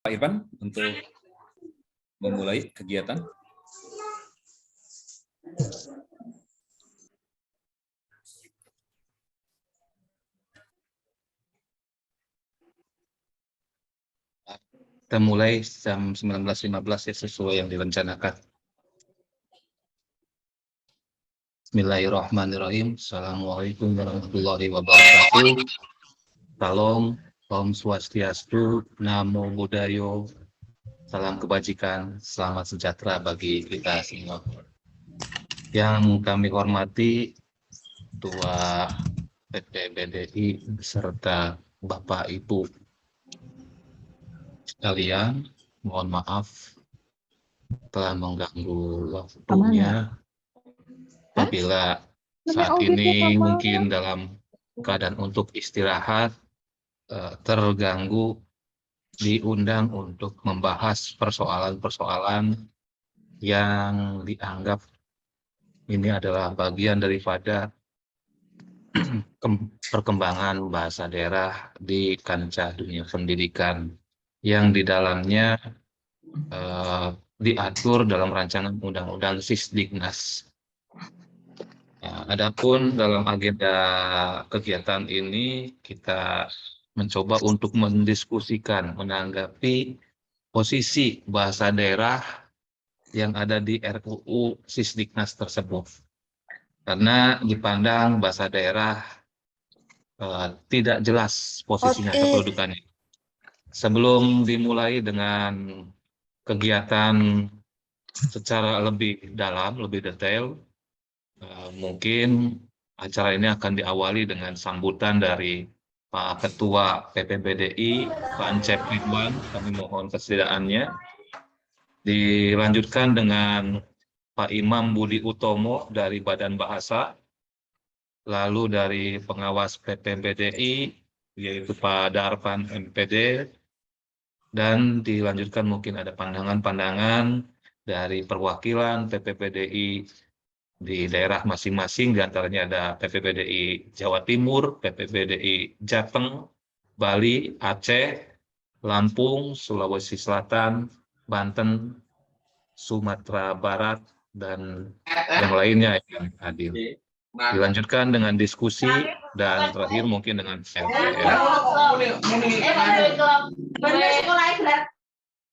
Pak Irfan untuk memulai kegiatan. Kita mulai jam 19.15 ya, sesuai yang direncanakan. Bismillahirrahmanirrahim. Assalamualaikum warahmatullahi wabarakatuh. Salam, Om Swastiastu, Namo Buddhaya, salam kebajikan, selamat sejahtera bagi kita semua. Yang kami hormati Ketua PPBDI beserta Bapak Ibu sekalian, mohon maaf telah mengganggu waktunya apabila saat ini mungkin dalam keadaan untuk istirahat, terganggu diundang untuk membahas persoalan-persoalan yang dianggap ini adalah bagian daripada perkembangan bahasa daerah di kancah dunia pendidikan yang di dalamnya diatur dalam rancangan undang-undang Sisdiknas. Adapun dalam agenda kegiatan ini kita mencoba untuk mendiskusikan, menanggapi posisi bahasa daerah yang ada di RUU Sisdiknas tersebut. Karena dipandang bahasa daerah tidak jelas posisinya atau kedudukannya. Sebelum dimulai dengan kegiatan secara lebih dalam, lebih detail, mungkin acara ini akan diawali dengan sambutan dari Pak Ketua PPBDI, Pak Encep Ridwan, kami mohon kesediaannya. Dilanjutkan dengan Pak Imam Budi Utomo dari Badan Bahasa, lalu dari pengawas PPBDI, yaitu Pak Darvan MPD, dan dilanjutkan mungkin ada pandangan-pandangan dari perwakilan PPBDI di daerah masing-masing, diantaranya ada PPBDI Jawa Timur, PPBDI Jateng, Bali, Aceh, Lampung, Sulawesi Selatan, Banten, Sumatera Barat, dan yang lainnya yang hadir. Dilanjutkan dengan diskusi, dan terakhir mungkin dengan LPR.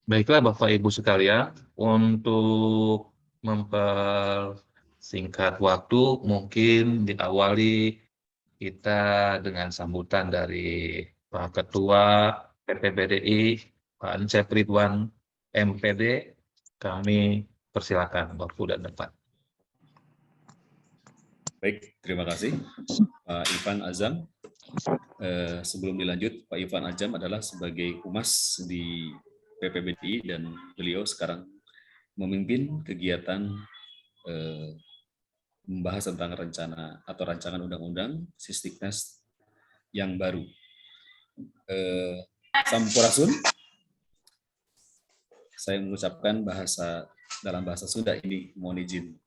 Baiklah Bapak Ibu sekalian, untuk mempersingkat waktu, mungkin diawali kita dengan sambutan dari Pak Ketua PPBDI, Pak Encep Ridwan MPD. Kami persilakan waktu dan tempat. Baik, terima kasih Pak Ivan Azam. Sebelum dilanjut, Pak Ivan Azam adalah sebagai humas di PPBDI dan beliau sekarang memimpin kegiatan membahas tentang rencana atau rancangan undang-undang Sisdiknas yang baru. Sampurasun. Saya mengucapkan dalam bahasa Sunda ini, mohon izin.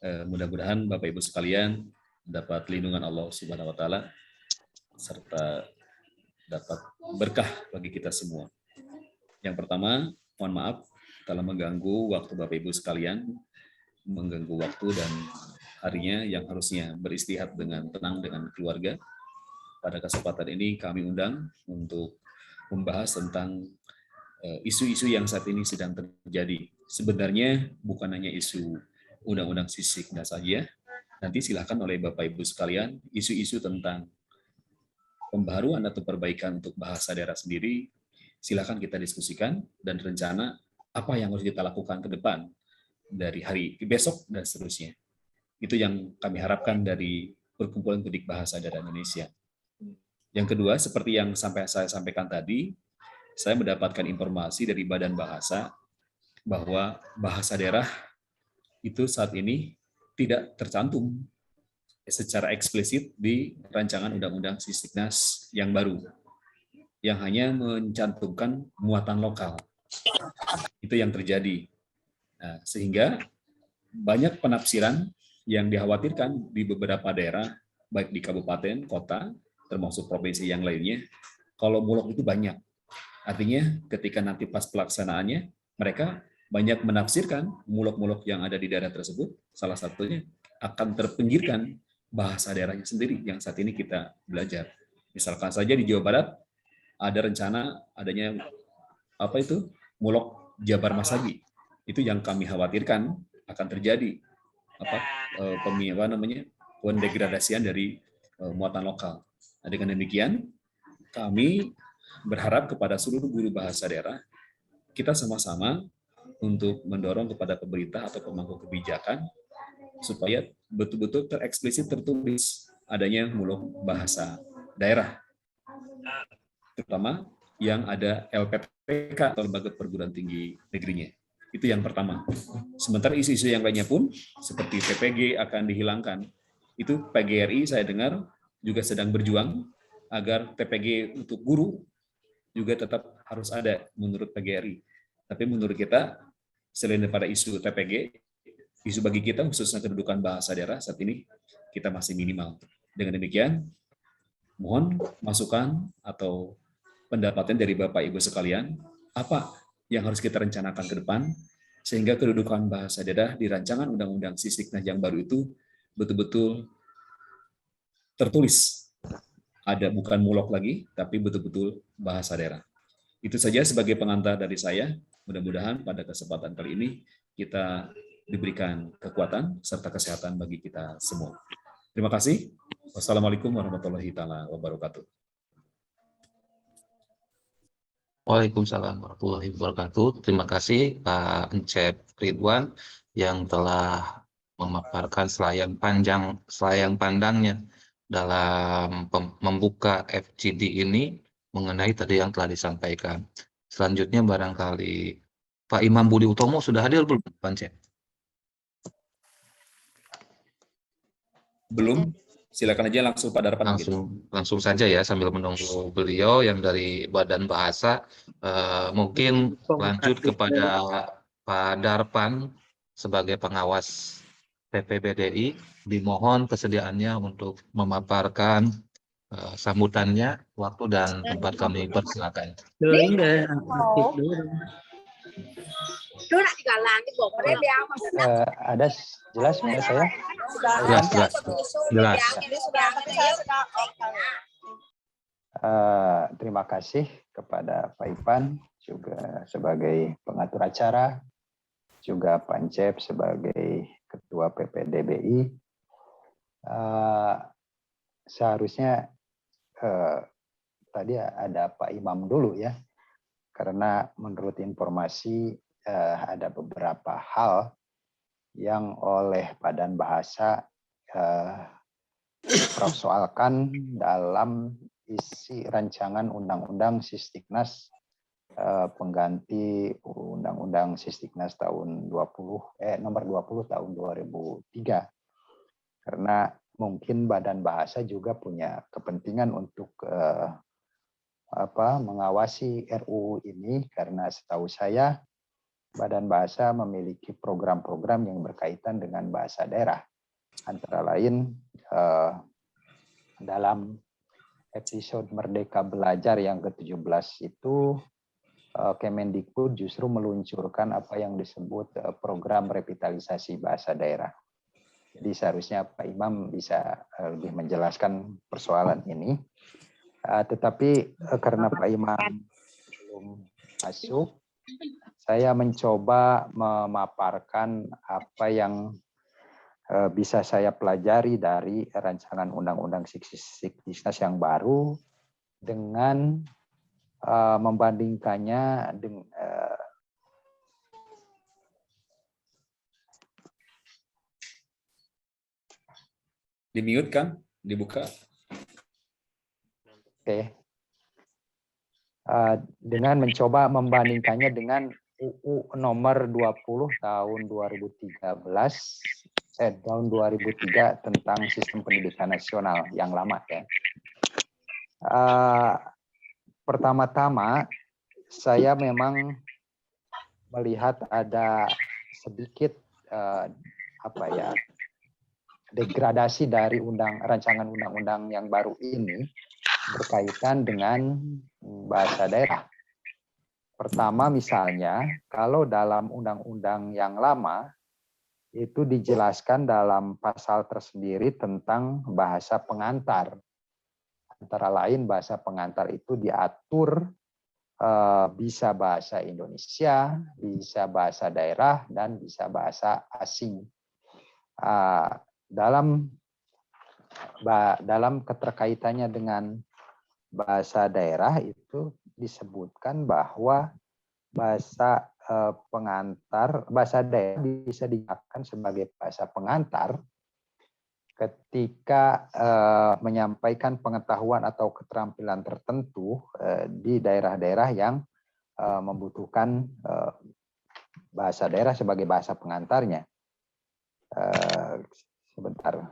Mudah-mudahan Bapak Ibu sekalian dapat lindungan Allah Subhanahu wa taala serta dapat berkah bagi kita semua. Yang pertama, mohon maaf telah mengganggu waktu Bapak Ibu sekalian, mengganggu waktu dan harinya yang harusnya beristirahat dengan tenang dengan keluarga. Pada kesempatan ini kami undang untuk membahas tentang isu-isu yang saat ini sedang terjadi. Sebenarnya bukan hanya isu Undang-Undang Sisdiknas saja, nanti silakan oleh Bapak Ibu sekalian, isu-isu tentang pembaharuan atau perbaikan untuk bahasa daerah sendiri, silakan kita diskusikan dan rencana apa yang harus kita lakukan ke depan dari hari besok dan seterusnya. Itu yang kami harapkan dari Perkumpulan Pendidik Bahasa Daerah Indonesia. Yang kedua, seperti yang saya sampaikan tadi, saya mendapatkan informasi dari Badan Bahasa bahwa bahasa daerah itu saat ini tidak tercantum secara eksplisit di rancangan Undang-Undang Sisdiknas yang baru, yang hanya mencantumkan muatan lokal. Itu yang terjadi. Nah, sehingga banyak penafsiran yang dikhawatirkan di beberapa daerah, baik di kabupaten, kota, termasuk provinsi yang lainnya, kalau bulog itu banyak. Artinya ketika nanti pas pelaksanaannya, mereka banyak menafsirkan mulok-mulok yang ada di daerah tersebut, salah satunya akan terpinggirkan bahasa daerahnya sendiri yang saat ini kita belajar. Misalkan saja di Jawa Barat ada rencana adanya apa itu mulok Jabar Masagi. Itu yang kami khawatirkan akan terjadi pendegradasian dari muatan lokal. Nah, dengan demikian kami berharap kepada seluruh guru bahasa daerah kita sama-sama untuk mendorong kepada pemerintah atau pemangku kebijakan supaya betul-betul tereksplisit tertulis adanya mulok bahasa daerah, terutama yang ada LPPK atau lembaga perguruan tinggi negerinya. Itu yang pertama. Sementara isu-isu yang lainnya pun seperti PPG akan dihilangkan. Itu PGRI saya dengar juga sedang berjuang agar TPG untuk guru juga tetap harus ada menurut PGRI. Tapi menurut kita, selain daripada isu TPG, isu bagi kita khususnya kedudukan bahasa daerah saat ini kita masih minimal. Dengan demikian, mohon masukan atau pendapatan dari Bapak Ibu sekalian, apa yang harus kita rencanakan ke depan, sehingga kedudukan bahasa daerah di rancangan Undang-Undang Sisdiknas yang baru itu betul-betul tertulis. Ada bukan mulok lagi, tapi betul-betul bahasa daerah. Itu saja sebagai pengantar dari saya. Mudah-mudahan pada kesempatan kali ini kita diberikan kekuatan serta kesehatan bagi kita semua. Terima kasih. Wassalamualaikum warahmatullahi wabarakatuh. Waalaikumsalam warahmatullahi wabarakatuh. Terima kasih Pak Encep Ridwan yang telah memaparkan selayan pandangnya dalam membuka FGD ini mengenai tadi yang telah disampaikan. Selanjutnya barangkali Pak Imam Budi Utomo sudah hadir belum, Pak Encep? Belum. Silakan aja langsung Pak Darpan. Langsung saja ya sambil menunggu beliau yang dari Badan Bahasa. Mungkin lanjut kepada Pak Darpan sebagai pengawas PPBDI. Dimohon kesediaannya untuk memaparkan sambutannya, waktu dan tempat kami persilakan. Ada jelas suara saya? Jelas. Terima kasih kepada Pak Ipan juga sebagai pengatur acara, juga Pak Encep sebagai Ketua PPDBI. Seharusnya tadi ada Pak Imam dulu ya, karena menurut informasi ada beberapa hal yang oleh Badan Bahasa persoalkan dalam isi rancangan Undang-Undang Sisdiknas pengganti Undang-Undang Sisdiknas tahun nomor 20 tahun 2003. Karena mungkin Badan Bahasa juga punya kepentingan untuk mengawasi RUU ini, karena setahu saya Badan Bahasa memiliki program-program yang berkaitan dengan bahasa daerah. Antara lain dalam episode Merdeka Belajar yang ke-17 itu Kemendikbud justru meluncurkan apa yang disebut program revitalisasi bahasa daerah. Jadi seharusnya Pak Imam bisa lebih menjelaskan persoalan ini. Tetapi karena Pak Imam belum masuk, saya mencoba memaparkan apa yang bisa saya pelajari dari rancangan Undang-Undang Sisdiknas yang baru dengan membandingkannya dengan Di-mute kan? Dibuka. Oke. Dengan mencoba membandingkannya dengan UU nomor 20 tahun 2003 tentang sistem pendidikan nasional yang lama ya. Pertama-tama saya memang melihat ada sedikit degradasi dari rancangan undang-undang yang baru ini berkaitan dengan bahasa daerah. Pertama misalnya, kalau dalam undang-undang yang lama, itu dijelaskan dalam pasal tersendiri tentang bahasa pengantar. Antara lain bahasa pengantar itu diatur bisa bahasa Indonesia, bisa bahasa daerah, dan bisa bahasa asing. Dalam keterkaitannya dengan bahasa daerah itu disebutkan bahwa bahasa pengantar, bahasa daerah bisa digunakan sebagai bahasa pengantar ketika menyampaikan pengetahuan atau keterampilan tertentu di daerah-daerah yang membutuhkan bahasa daerah sebagai bahasa pengantarnya. Sebentar.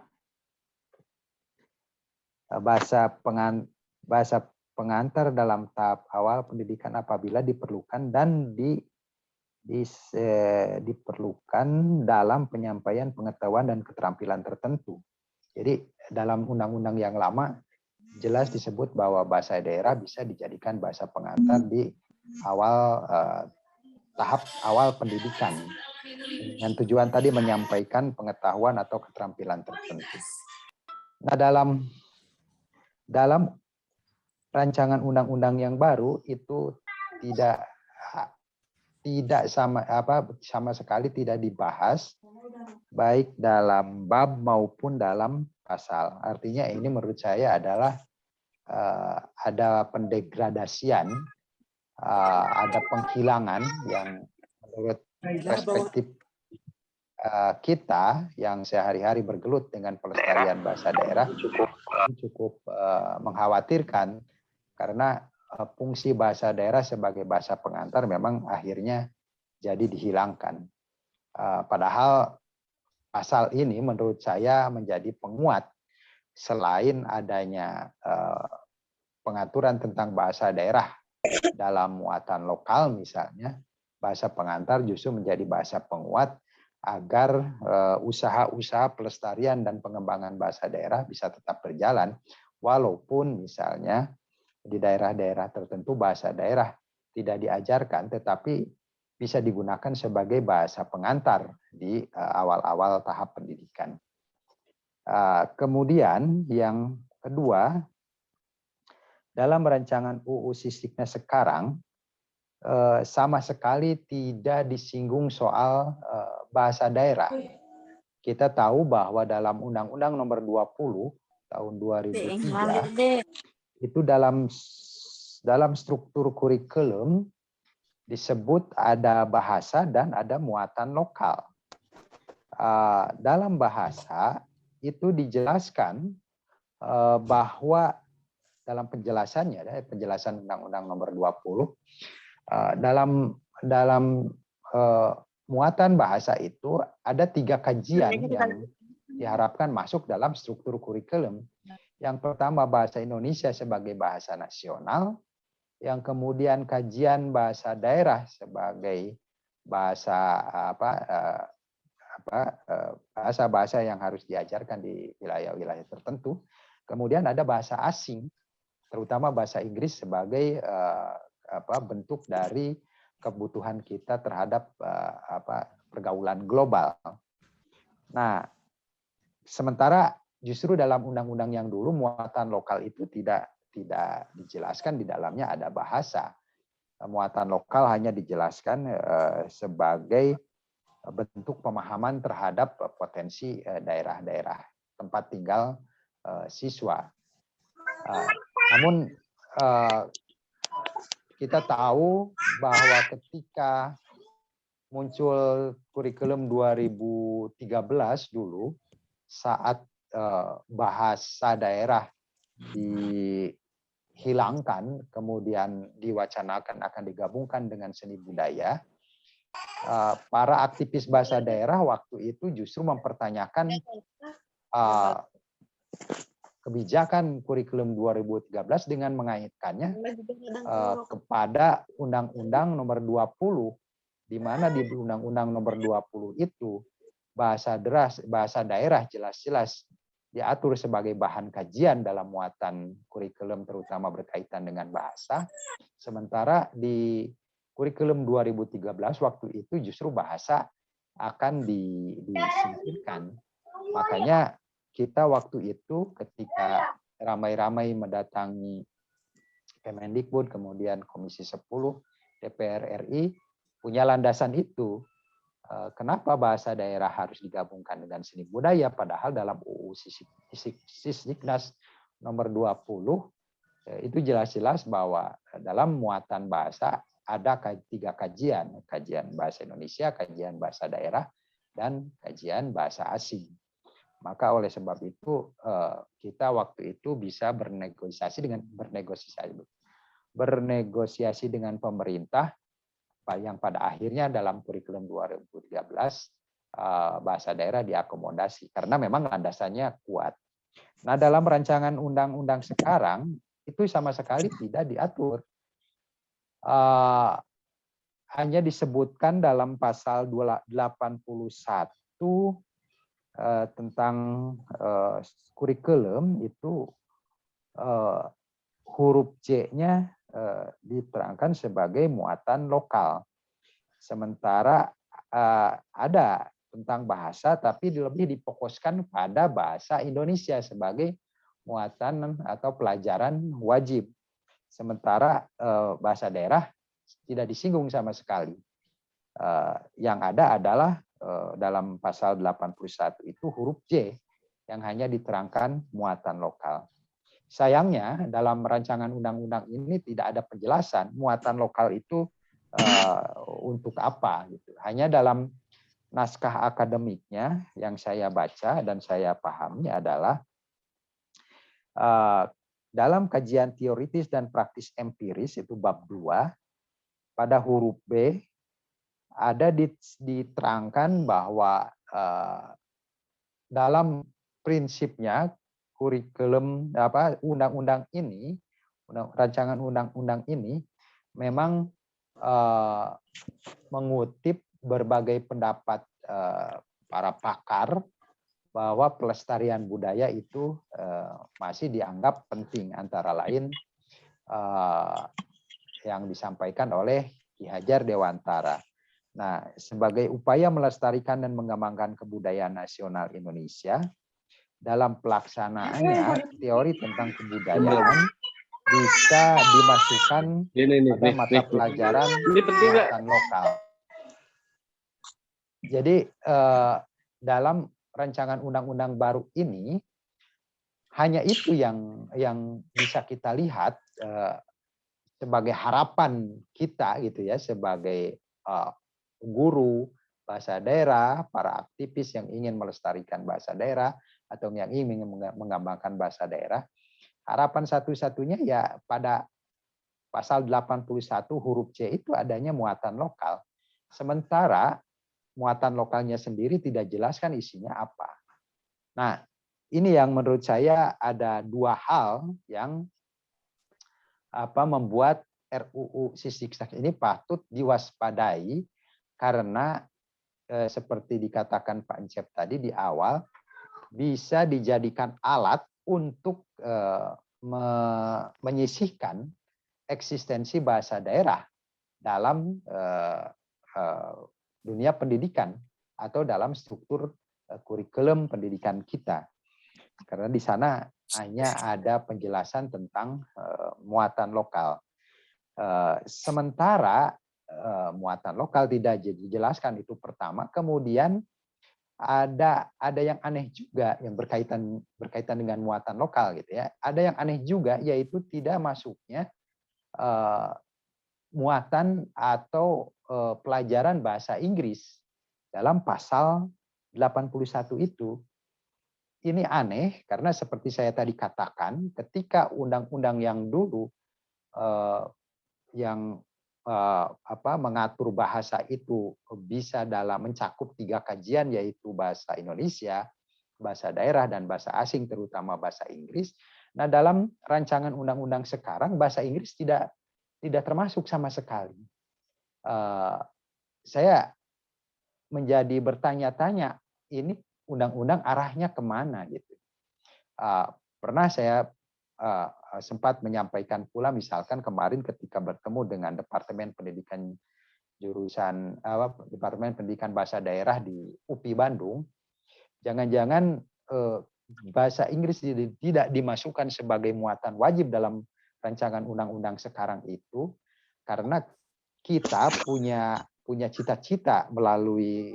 Bahasa pengantar dalam tahap awal pendidikan apabila diperlukan dan diperlukan dalam penyampaian pengetahuan dan keterampilan tertentu. Jadi dalam undang-undang yang lama jelas disebut bahwa bahasa daerah bisa dijadikan bahasa pengantar di awal tahap awal pendidikan dengan tujuan tadi menyampaikan pengetahuan atau keterampilan tertentu. Nah, dalam rancangan undang-undang yang baru itu tidak sama sekali tidak dibahas baik dalam bab maupun dalam pasal. Artinya ini menurut saya adalah ada pendegradasian, ada penghilangan yang menurut perspektif kita yang sehari-hari bergelut dengan pelestarian bahasa daerah cukup mengkhawatirkan karena fungsi bahasa daerah sebagai bahasa pengantar memang akhirnya jadi dihilangkan. Padahal pasal ini menurut saya menjadi penguat selain adanya pengaturan tentang bahasa daerah dalam muatan lokal misalnya, bahasa pengantar justru menjadi bahasa penguat agar usaha-usaha pelestarian dan pengembangan bahasa daerah bisa tetap berjalan walaupun misalnya di daerah-daerah tertentu bahasa daerah tidak diajarkan tetapi bisa digunakan sebagai bahasa pengantar di awal-awal tahap pendidikan. Kemudian yang kedua, dalam rancangan UU Sisdiknas sekarang sama sekali tidak disinggung soal bahasa daerah. Kita tahu bahwa dalam Undang-Undang Nomor 20 tahun 2003 itu dalam struktur kurikulum disebut ada bahasa dan ada muatan lokal. Dalam bahasa itu dijelaskan bahwa dalam penjelasannya, penjelasan Undang-Undang Nomor 20, dalam muatan bahasa itu ada 3 kajian yang diharapkan masuk dalam struktur kurikulum. Yang pertama bahasa Indonesia sebagai bahasa nasional, yang kemudian kajian bahasa daerah sebagai bahasa bahasa-bahasa yang harus diajarkan di wilayah-wilayah tertentu. Kemudian ada bahasa asing, terutama bahasa Inggris sebagai bentuk dari kebutuhan kita terhadap pergaulan global. Nah, sementara justru dalam undang-undang yang dulu muatan lokal itu tidak dijelaskan di dalamnya ada bahasa. Muatan lokal hanya dijelaskan sebagai bentuk pemahaman terhadap potensi daerah-daerah tempat tinggal siswa. Namun kita tahu bahwa ketika muncul kurikulum 2013 dulu, saat bahasa daerah dihilangkan, kemudian diwacanakan akan digabungkan dengan seni budaya, para aktivis bahasa daerah waktu itu justru mempertanyakan kebijakan kurikulum 2013 dengan mengaitkannya kepada Undang-Undang Nomor 20, di mana di Undang-Undang Nomor 20 itu bahasa daerah jelas-jelas diatur sebagai bahan kajian dalam muatan kurikulum terutama berkaitan dengan bahasa. Sementara di kurikulum 2013 waktu itu justru bahasa akan disingkirkan. Makanya kita waktu itu ketika ramai-ramai mendatangi Kemendikbud, kemudian Komisi 10 DPR RI punya landasan itu. Kenapa bahasa daerah harus digabungkan dengan seni budaya, padahal dalam UU Sisdiknas nomor 20 itu jelas-jelas bahwa dalam muatan bahasa ada 3 kajian, kajian bahasa Indonesia, kajian bahasa daerah, dan kajian bahasa asing. Maka oleh sebab itu kita waktu itu bisa bernegosiasi dengan pemerintah yang pada akhirnya dalam kurikulum 2013 bahasa daerah diakomodasi karena memang landasannya kuat. Nah, dalam rancangan undang-undang sekarang itu sama sekali tidak diatur. Hanya disebutkan dalam pasal 81 tentang kurikulum itu huruf C-nya diterangkan sebagai muatan lokal. Sementara ada tentang bahasa tapi lebih difokuskan pada bahasa Indonesia sebagai muatan atau pelajaran wajib. Sementara bahasa daerah tidak disinggung sama sekali. Yang ada adalah dalam pasal 81 itu huruf C yang hanya diterangkan muatan lokal. Sayangnya dalam rancangan undang-undang ini tidak ada penjelasan muatan lokal itu untuk apa gitu. Hanya dalam naskah akademiknya yang saya baca dan saya pahami adalah dalam kajian teoritis dan praktis empiris itu bab 2 pada huruf B ada diterangkan bahwa dalam prinsipnya kurikulum undang-undang ini, rancangan undang-undang ini memang mengutip berbagai pendapat para pakar bahwa pelestarian budaya itu masih dianggap penting, antara lain yang disampaikan oleh Ki Hajar Dewantara. Nah, sebagai upaya melestarikan dan mengembangkan kebudayaan nasional Indonesia, dalam pelaksanaannya teori tentang kebudayaan bisa dimasukkan pada mata pelajaran muatan lokal. Jadi dalam rancangan undang-undang baru ini hanya itu yang bisa kita lihat sebagai harapan kita gitu ya, sebagai guru bahasa daerah, para aktivis yang ingin melestarikan bahasa daerah atau yang ingin mengembangkan bahasa daerah. Harapan satu-satunya ya pada pasal 81 huruf C itu adanya muatan lokal. Sementara muatan lokalnya sendiri tidak jelaskan isinya apa. Nah, ini yang menurut saya ada 2 hal yang membuat RUU Sisdiknas ini patut diwaspadai karena seperti dikatakan Pak Encep tadi di awal, bisa dijadikan alat untuk menyisihkan eksistensi bahasa daerah dalam dunia pendidikan atau dalam struktur kurikulum pendidikan kita. Karena di sana hanya ada penjelasan tentang muatan lokal. Sementara muatan lokal tidak dijelaskan, itu pertama. Kemudian ada yang aneh juga yang berkaitan dengan muatan lokal gitu ya. Ada yang aneh juga yaitu tidak masuknya muatan atau pelajaran bahasa Inggris dalam pasal 81 itu. Ini aneh karena seperti saya tadi katakan, ketika undang-undang yang dulu yang mengatur bahasa itu bisa mencakup 3 kajian, yaitu bahasa Indonesia, bahasa daerah, dan bahasa asing, terutama bahasa Inggris. Nah, dalam rancangan undang-undang sekarang bahasa Inggris tidak termasuk sama sekali. Saya menjadi bertanya-tanya, ini undang-undang arahnya kemana gitu. Pernah saya sempat menyampaikan pula misalkan kemarin ketika bertemu dengan Departemen Pendidikan Departemen Pendidikan Bahasa Daerah di UPI Bandung, jangan-jangan bahasa Inggris tidak dimasukkan sebagai muatan wajib dalam rancangan undang-undang sekarang itu karena kita punya cita-cita melalui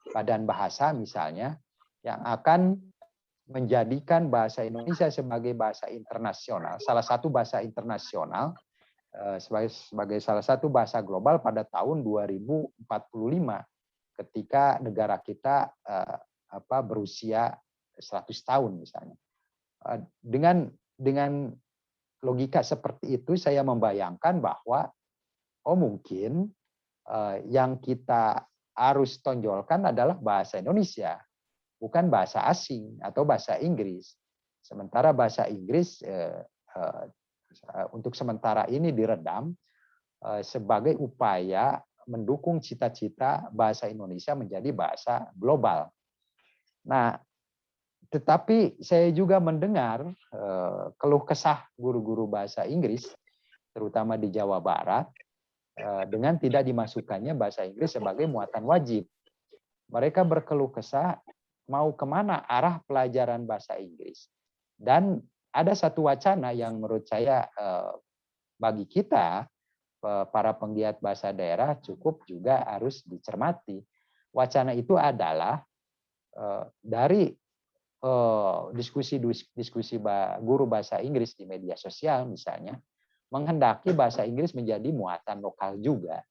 Badan Bahasa misalnya yang akan menjadikan bahasa Indonesia sebagai bahasa internasional, salah satu bahasa internasional, sebagai salah satu bahasa global pada tahun 2045 ketika negara kita berusia 100 tahun misalnya. Dengan logika seperti itu saya membayangkan bahwa mungkin yang kita harus tonjolkan adalah bahasa Indonesia, bukan bahasa asing atau bahasa Inggris. Sementara bahasa Inggris untuk sementara ini diredam sebagai upaya mendukung cita-cita bahasa Indonesia menjadi bahasa global. Nah, tetapi saya juga mendengar keluh kesah guru-guru bahasa Inggris, terutama di Jawa Barat, dengan tidak dimasukkannya bahasa Inggris sebagai muatan wajib. Mereka berkeluh kesah mau kemana arah pelajaran bahasa Inggris. Dan ada satu wacana yang menurut saya bagi kita, para penggiat bahasa daerah cukup juga harus dicermati. Wacana itu adalah dari diskusi guru bahasa Inggris di media sosial misalnya, menghendaki bahasa Inggris menjadi muatan lokal juga.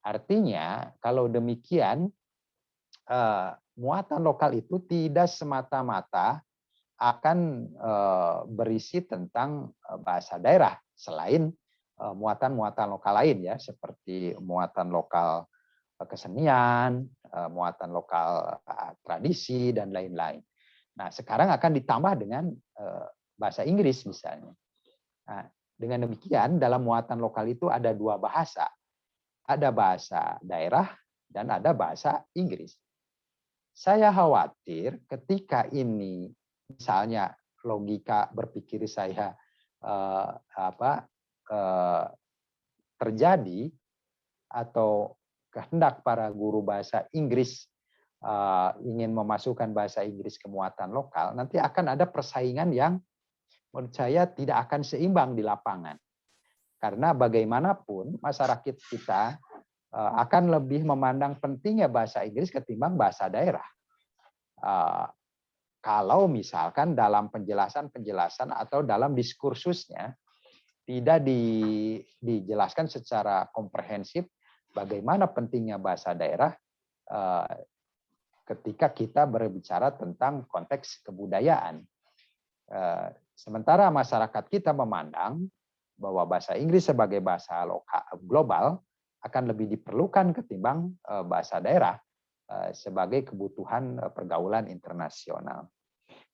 Artinya kalau demikian, muatan lokal itu tidak semata-mata akan berisi tentang bahasa daerah, selain muatan-muatan lokal lain ya, seperti muatan lokal kesenian, muatan lokal tradisi, dan lain-lain. Nah, sekarang akan ditambah dengan bahasa Inggris misalnya. Nah, dengan demikian, dalam muatan lokal itu ada dua bahasa. Ada bahasa daerah dan ada bahasa Inggris. Saya khawatir ketika ini, misalnya logika berpikir saya terjadi, atau kehendak para guru bahasa Inggris ingin memasukkan bahasa Inggris ke muatan lokal, nanti akan ada persaingan yang menurut saya tidak akan seimbang di lapangan. Karena bagaimanapun masyarakat kita akan lebih memandang pentingnya bahasa Inggris ketimbang bahasa daerah. Kalau misalkan dalam penjelasan atau dalam diskursusnya tidak dijelaskan secara komprehensif bagaimana pentingnya bahasa daerah ketika kita berbicara tentang konteks kebudayaan. Sementara masyarakat kita memandang bahwa bahasa Inggris sebagai bahasa lokal global akan lebih diperlukan ketimbang bahasa daerah sebagai kebutuhan pergaulan internasional.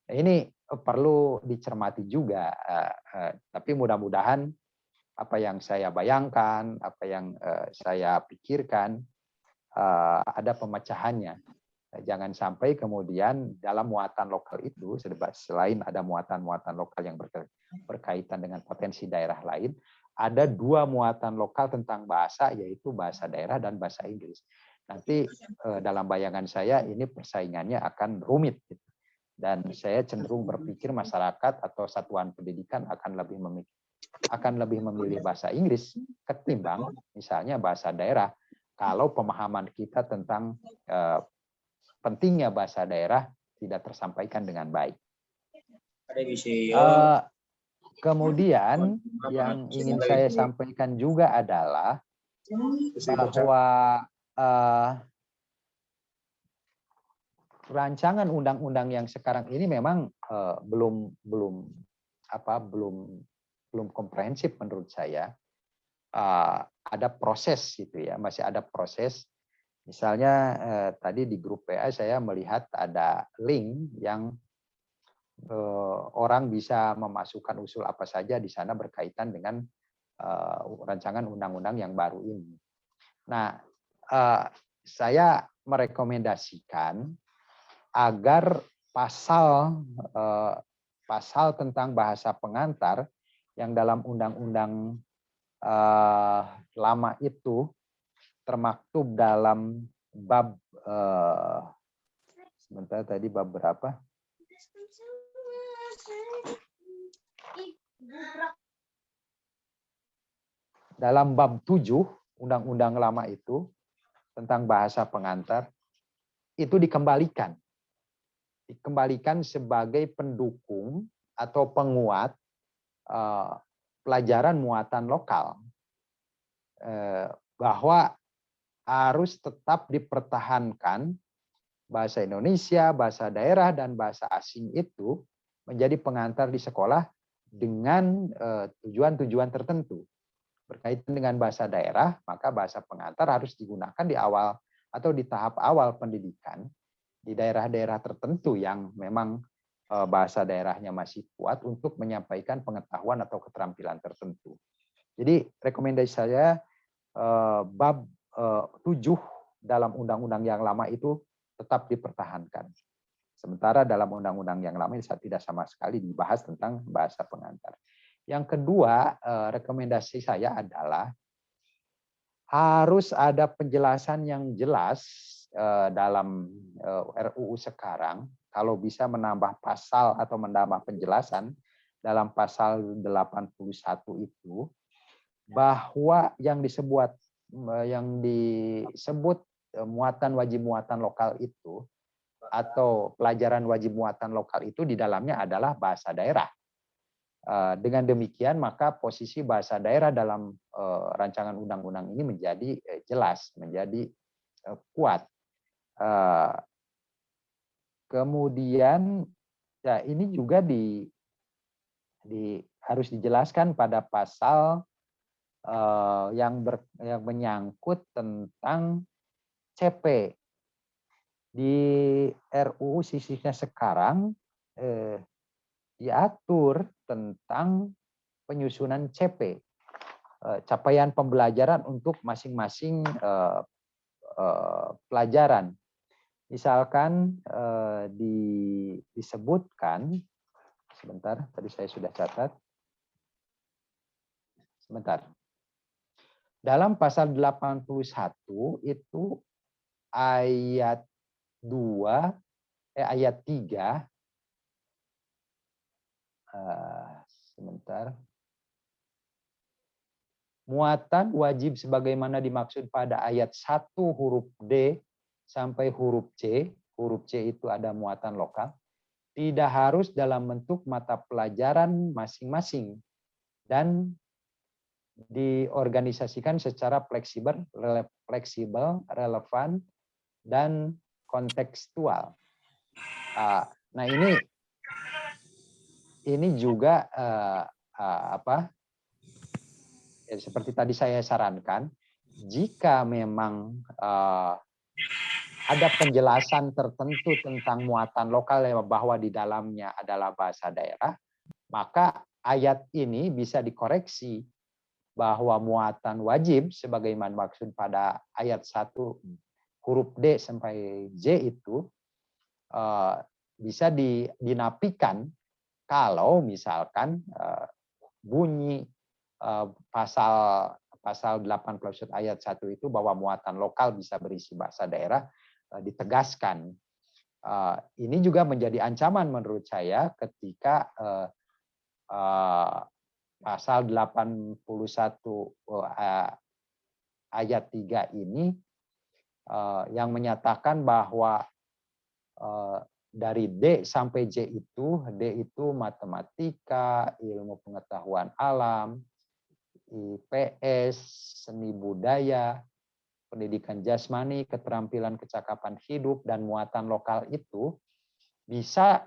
Ini perlu dicermati juga, tapi mudah-mudahan apa yang saya bayangkan, apa yang saya pikirkan ada pemecahannya. Jangan sampai kemudian dalam muatan lokal itu, selain ada muatan-muatan lokal yang berkaitan dengan potensi daerah lain, ada dua muatan lokal tentang bahasa, yaitu bahasa daerah dan bahasa Inggris. Nanti dalam bayangan saya ini persaingannya akan rumit. Dan saya cenderung berpikir masyarakat atau satuan pendidikan akan lebih memilih bahasa Inggris ketimbang misalnya bahasa daerah, kalau pemahaman kita tentang pentingnya bahasa daerah tidak tersampaikan dengan baik. Kemudian yang ingin saya sampaikan juga adalah bahwa rancangan undang-undang yang sekarang ini memang belum komprehensif menurut saya. Ada proses gitu ya, masih ada proses. Misalnya tadi di grup PA saya melihat ada link yang orang bisa memasukkan usul apa saja di sana berkaitan dengan rancangan undang-undang yang baru ini. Nah, saya merekomendasikan agar pasal pasal tentang bahasa pengantar yang dalam undang-undang lama itu termaktub dalam bab sebentar tadi bab berapa? Dalam bab 7 undang-undang lama itu tentang bahasa pengantar itu dikembalikan sebagai pendukung atau penguat pelajaran muatan lokal, bahwa harus tetap dipertahankan bahasa Indonesia, bahasa daerah, dan bahasa asing itu menjadi pengantar di sekolah dengan tujuan-tujuan tertentu. Berkaitan dengan bahasa daerah, maka bahasa pengantar harus digunakan di awal atau di tahap awal pendidikan di daerah-daerah tertentu yang memang bahasa daerahnya masih kuat untuk menyampaikan pengetahuan atau keterampilan tertentu. Jadi rekomendasi saya bab 7 dalam undang-undang yang lama itu tetap dipertahankan. Sementara dalam undang-undang yang lama ini tidak sama sekali dibahas tentang bahasa pengantar. Yang kedua, rekomendasi saya adalah harus ada penjelasan yang jelas dalam RUU sekarang, kalau bisa menambah pasal atau menambah penjelasan dalam pasal 81 itu, bahwa yang disebut muatan wajib muatan lokal itu atau pelajaran wajib muatan lokal itu di dalamnya adalah bahasa daerah. Dengan demikian maka posisi bahasa daerah dalam rancangan undang-undang ini menjadi jelas, menjadi kuat. Kemudian ya ini juga harus dijelaskan pada pasal yang menyangkut tentang CP. Di RUU sisihnya sekarang diatur tentang penyusunan CP, capaian pembelajaran untuk masing-masing pelajaran. Misalkan disebutkan, sebentar, tadi saya sudah catat. Sebentar. Dalam pasal 81 itu ayat 3 sebentar. Muatan wajib sebagaimana dimaksud pada ayat 1 huruf D sampai huruf C. Huruf C itu ada muatan lokal. Tidak harus dalam bentuk mata pelajaran masing-masing dan diorganisasikan secara fleksibel, relevan, dan kontekstual. Nah ini juga seperti tadi saya sarankan, jika memang ada penjelasan tertentu tentang muatan lokal bahwa di dalamnya adalah bahasa daerah, maka ayat ini bisa dikoreksi bahwa muatan wajib sebagaimana maksud pada ayat 1 huruf D sampai J itu bisa dinafikan kalau misalkan bunyi pasal 81 ayat 1 itu bahwa muatan lokal bisa berisi bahasa daerah ditegaskan. Ini juga menjadi ancaman menurut saya ketika pasal 81 ayat 3 ini yang menyatakan bahwa dari D sampai J itu, D itu matematika, ilmu pengetahuan alam, IPS, seni budaya, pendidikan jasmani, keterampilan kecakapan hidup, dan muatan lokal itu bisa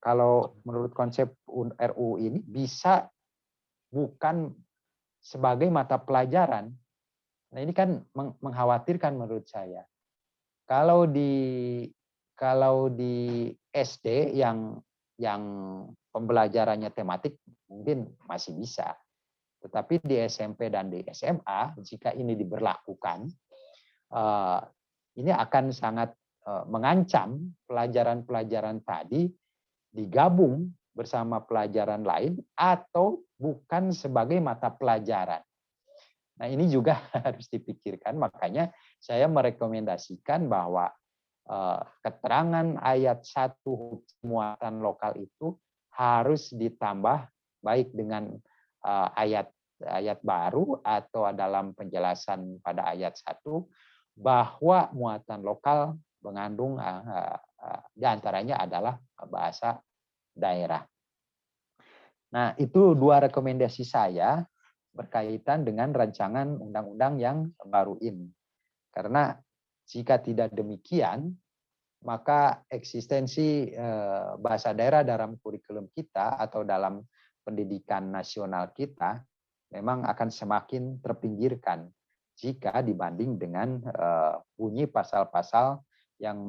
kalau menurut konsep RUU ini bisa bukan sebagai mata pelajaran. Nah ini kan mengkhawatirkan menurut saya. Kalau di SD yang pembelajarannya tematik mungkin masih bisa. Tetapi di SMP dan di SMA jika ini diberlakukan, ini akan sangat mengancam pelajaran-pelajaran tadi digabung bersama pelajaran lain atau bukan sebagai mata pelajaran. Nah, ini juga harus dipikirkan, makanya saya merekomendasikan bahwa keterangan ayat 1 muatan lokal itu harus ditambah baik dengan ayat baru atau dalam penjelasan pada ayat 1 bahwa muatan lokal mengandung diantaranya adalah bahasa daerah. Nah, itu 2 rekomendasi saya berkaitan dengan rancangan undang-undang yang baru ini. Karena jika tidak demikian, maka eksistensi bahasa daerah dalam kurikulum kita atau dalam pendidikan nasional kita memang akan semakin terpinggirkan jika dibanding dengan bunyi pasal-pasal yang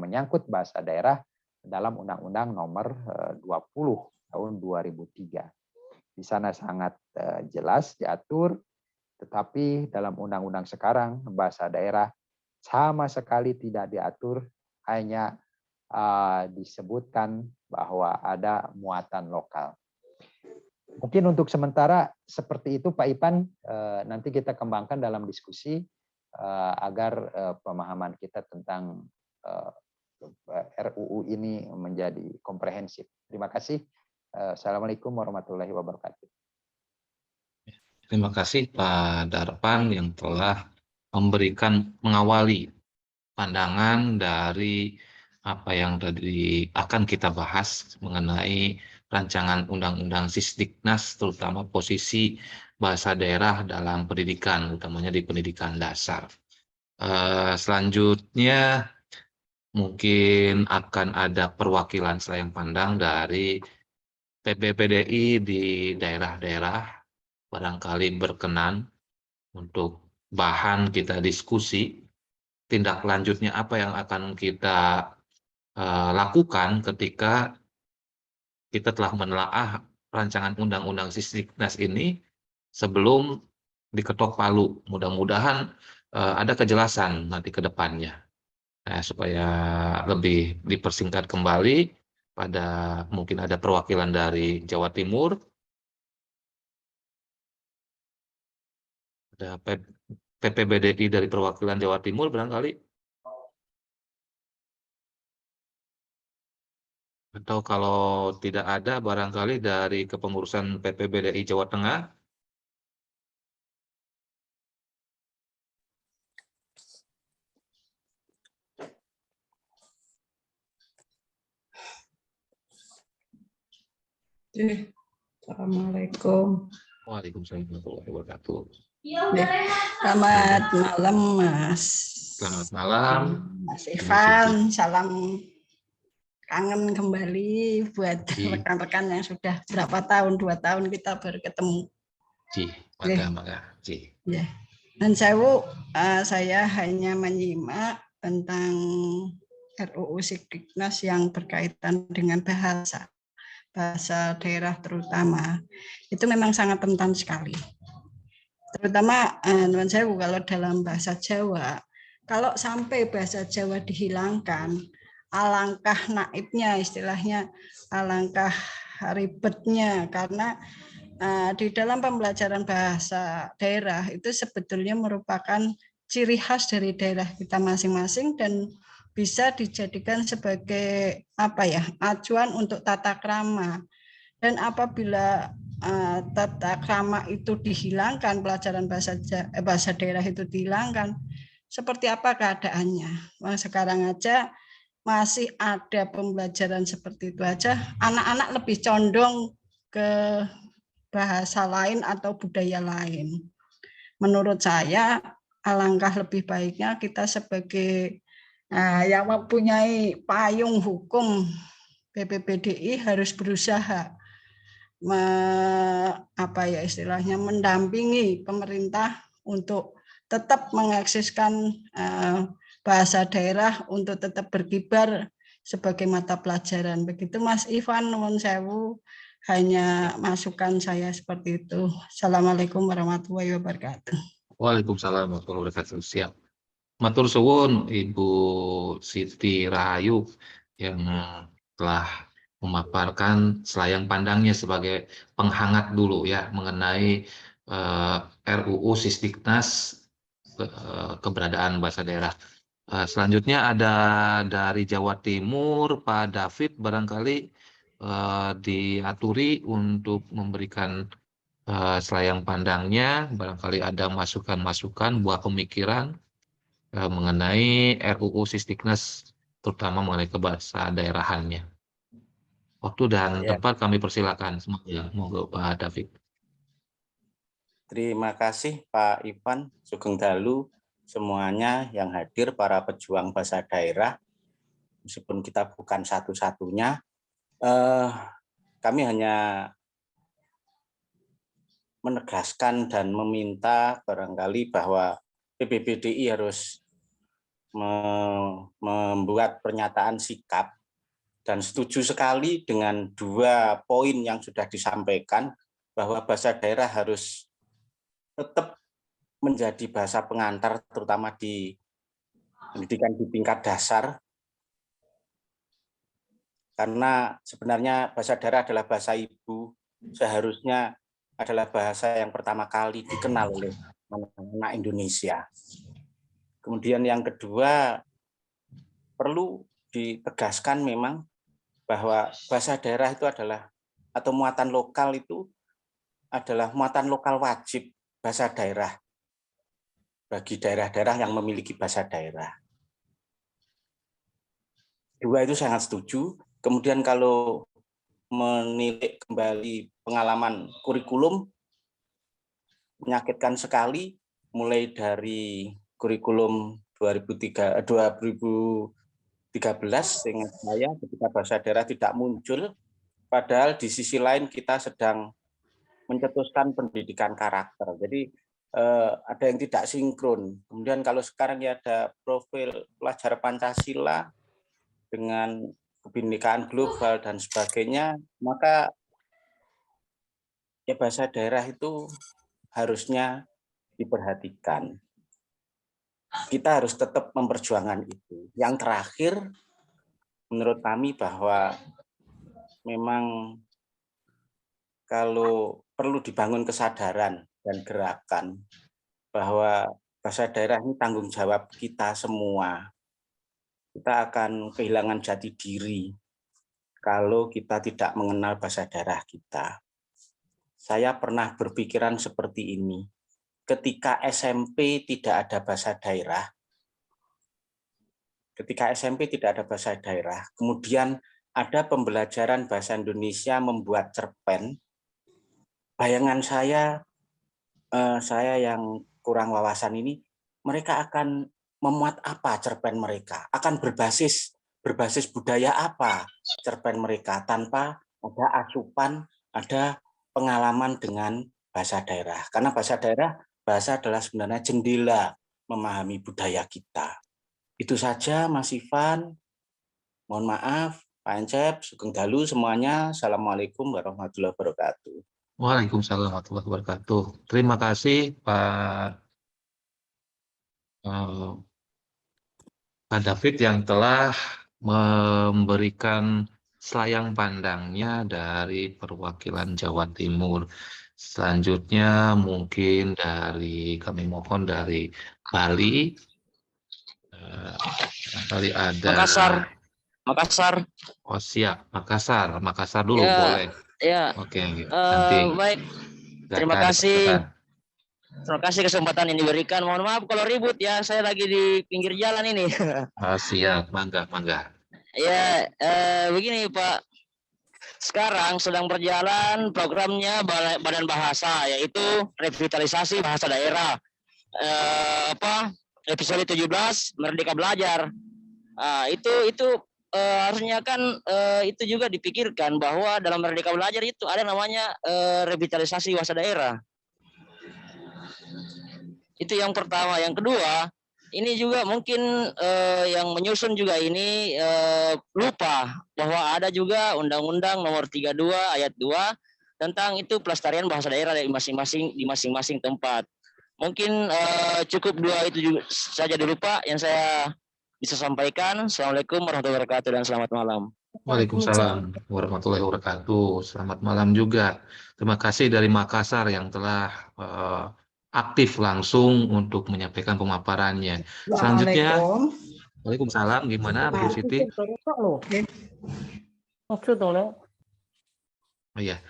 menyangkut bahasa daerah dalam Undang-Undang Nomor 20 tahun 2003. Di sana sangat jelas diatur, tetapi dalam undang-undang sekarang bahasa daerah sama sekali tidak diatur, hanya disebutkan bahwa ada muatan lokal. Mungkin untuk sementara seperti itu Pak Ipan, nanti kita kembangkan dalam diskusi agar pemahaman kita tentang RUU ini menjadi komprehensif. Terima kasih. Assalamualaikum warahmatullahi wabarakatuh. Terima kasih Pak Darpan yang telah mengawali pandangan dari apa yang tadi akan kita bahas mengenai rancangan undang-undang Sisdiknas, terutama posisi bahasa daerah dalam pendidikan, utamanya di pendidikan dasar. Selanjutnya mungkin akan ada perwakilan selayang pandang dari PPPDI di daerah-daerah, barangkali berkenan untuk bahan kita diskusi. Tindak lanjutnya apa yang akan kita lakukan ketika kita telah menelaah rancangan undang-undang Sisdiknas ini sebelum diketok palu. Mudah-mudahan ada kejelasan nanti ke depannya. Supaya lebih dipersingkat kembali, mungkin ada perwakilan dari Jawa Timur, ada PPBDI dari perwakilan Jawa Timur barangkali, atau kalau tidak ada barangkali dari kepengurusan PPBDI Jawa Tengah. Assalamualaikum. Waalaikumsalam warahmatullahi wabarakatuh. Selamat malam Mas. Selamat malam Mas Ivan, salam kangen kembali buat rekan-rekan yang sudah berapa tahun, 2 tahun kita baru ketemu. Maka. Ya. Dan saya hanya menyimak tentang RUU Sisdiknas yang berkaitan dengan bahasa daerah terutama. Itu memang sangat rentan sekali. Terutama teman saya kalau dalam bahasa Jawa, kalau sampai bahasa Jawa dihilangkan, alangkah naibnya istilahnya, alangkah ribetnya, karena di dalam pembelajaran bahasa daerah itu sebetulnya merupakan ciri khas dari daerah kita masing-masing dan bisa dijadikan sebagai acuan untuk tata krama. Dan apabila tata krama itu dihilangkan, pelajaran bahasa daerah itu dihilangkan, seperti apa keadaannya? Sekarang aja masih ada pembelajaran seperti itu aja, anak-anak lebih condong ke bahasa lain atau budaya lain. Menurut saya, alangkah lebih baiknya kita sebagai yang mempunyai payung hukum PPBDI harus berusaha mendampingi pemerintah untuk tetap mengeksiskan bahasa daerah untuk tetap berkibar sebagai mata pelajaran. Begitu Mas Ivan, nuwun sewu, hanya masukan saya seperti itu. Assalamualaikum warahmatullahi wabarakatuh. Waalaikumsalam warahmatullahi wabarakatuh. Siap. Matur suwun Ibu Siti Rahayu yang telah memaparkan selayang pandangnya sebagai penghangat dulu ya mengenai RUU Sisdiknas keberadaan bahasa daerah. Selanjutnya ada dari Jawa Timur, Pak David barangkali diaturi untuk memberikan selayang pandangnya, barangkali ada masukan-masukan buah pemikiran mengenai RUU Sisdiknas, terutama mengenai kebahasa daerahannya. Waktu dan Ya, tempat kami persilakan. Semoga monggo Pak David. terima kasih Pak Ivan, Sugeng Dalu, semuanya yang hadir, para pejuang bahasa daerah. Meskipun kita bukan satu-satunya, kami hanya menegaskan dan meminta barangkali bahwa PBBDI harus membuat pernyataan sikap dan setuju sekali dengan 2 poin yang sudah disampaikan, bahwa bahasa daerah harus tetap menjadi bahasa pengantar, terutama di pendidikan di tingkat dasar, karena sebenarnya bahasa daerah adalah bahasa ibu, seharusnya adalah bahasa yang pertama kali dikenal oleh anak-anak Indonesia. Kemudian yang kedua, perlu ditegaskan memang bahwa bahasa daerah itu adalah, atau muatan lokal itu adalah muatan lokal wajib bahasa daerah bagi daerah-daerah yang memiliki bahasa daerah. 2 itu sangat setuju. Kemudian kalau menilik kembali pengalaman kurikulum, menyakitkan sekali, mulai dari kurikulum 2013 seingat saya ketika bahasa daerah tidak muncul, padahal di sisi lain kita sedang mencetuskan pendidikan karakter. Jadi ada yang tidak sinkron. Kemudian kalau sekarang ya ada profil pelajar Pancasila dengan kebinekaan global dan sebagainya, maka ya bahasa daerah itu harusnya diperhatikan. Kita harus tetap memperjuangkan itu. Yang terakhir, menurut kami bahwa memang kalau perlu dibangun kesadaran dan gerakan bahwa bahasa daerah ini tanggung jawab kita semua. Kita akan kehilangan jati diri kalau kita tidak mengenal bahasa daerah kita. Saya pernah berpikiran seperti ini. Ketika SMP tidak ada bahasa daerah, kemudian ada pembelajaran bahasa Indonesia membuat cerpen, bayangan saya yang kurang wawasan ini, mereka akan memuat apa cerpen mereka, akan berbasis budaya apa cerpen mereka, tanpa ada asupan, ada pengalaman dengan bahasa daerah. Karena bahasa adalah sebenarnya jendela memahami budaya kita. Itu saja Mas Ivan. Mohon maaf, Pak Encep, Sugeng Dalu semuanya. Assalamualaikum warahmatullahi wabarakatuh. Waalaikumsalam warahmatullahi wabarakatuh. Terima kasih Pak David yang telah memberikan selayang pandangnya dari perwakilan Jawa Timur. Selanjutnya mungkin kami mohon dari Bali. Kali ada Makassar. Oh siap, Makassar dulu Ya, boleh. ya. Oke, nanti. Baik. Terima kasih. Terima kasih kesempatan yang diberikan. Mohon maaf kalau ribut ya, saya lagi di pinggir jalan ini. Siap, mangga. Ya, begini Pak. Sekarang sedang berjalan programnya Badan Bahasa, yaitu revitalisasi bahasa daerah. Episode 17 Merdeka Belajar. Itu harusnya kan itu juga dipikirkan bahwa dalam Merdeka Belajar itu ada namanya revitalisasi bahasa daerah. Itu yang pertama. Yang kedua, ini juga mungkin yang menyusun juga ini lupa bahwa ada juga Undang-Undang Nomor 32 Ayat 2 tentang itu pelestarian bahasa daerah di masing-masing tempat. Mungkin cukup 2 itu juga saja dulu Pak yang saya bisa sampaikan. Assalamualaikum warahmatullahi wabarakatuh dan selamat malam. Waalaikumsalam warahmatullahi wabarakatuh. Selamat malam juga. Terima kasih dari Makassar yang telah aktif langsung untuk menyampaikan pemaparannya. Selanjutnya, Assalamualaikum. Waalaikumsalam. Gimana Bu Siti? Oh iya.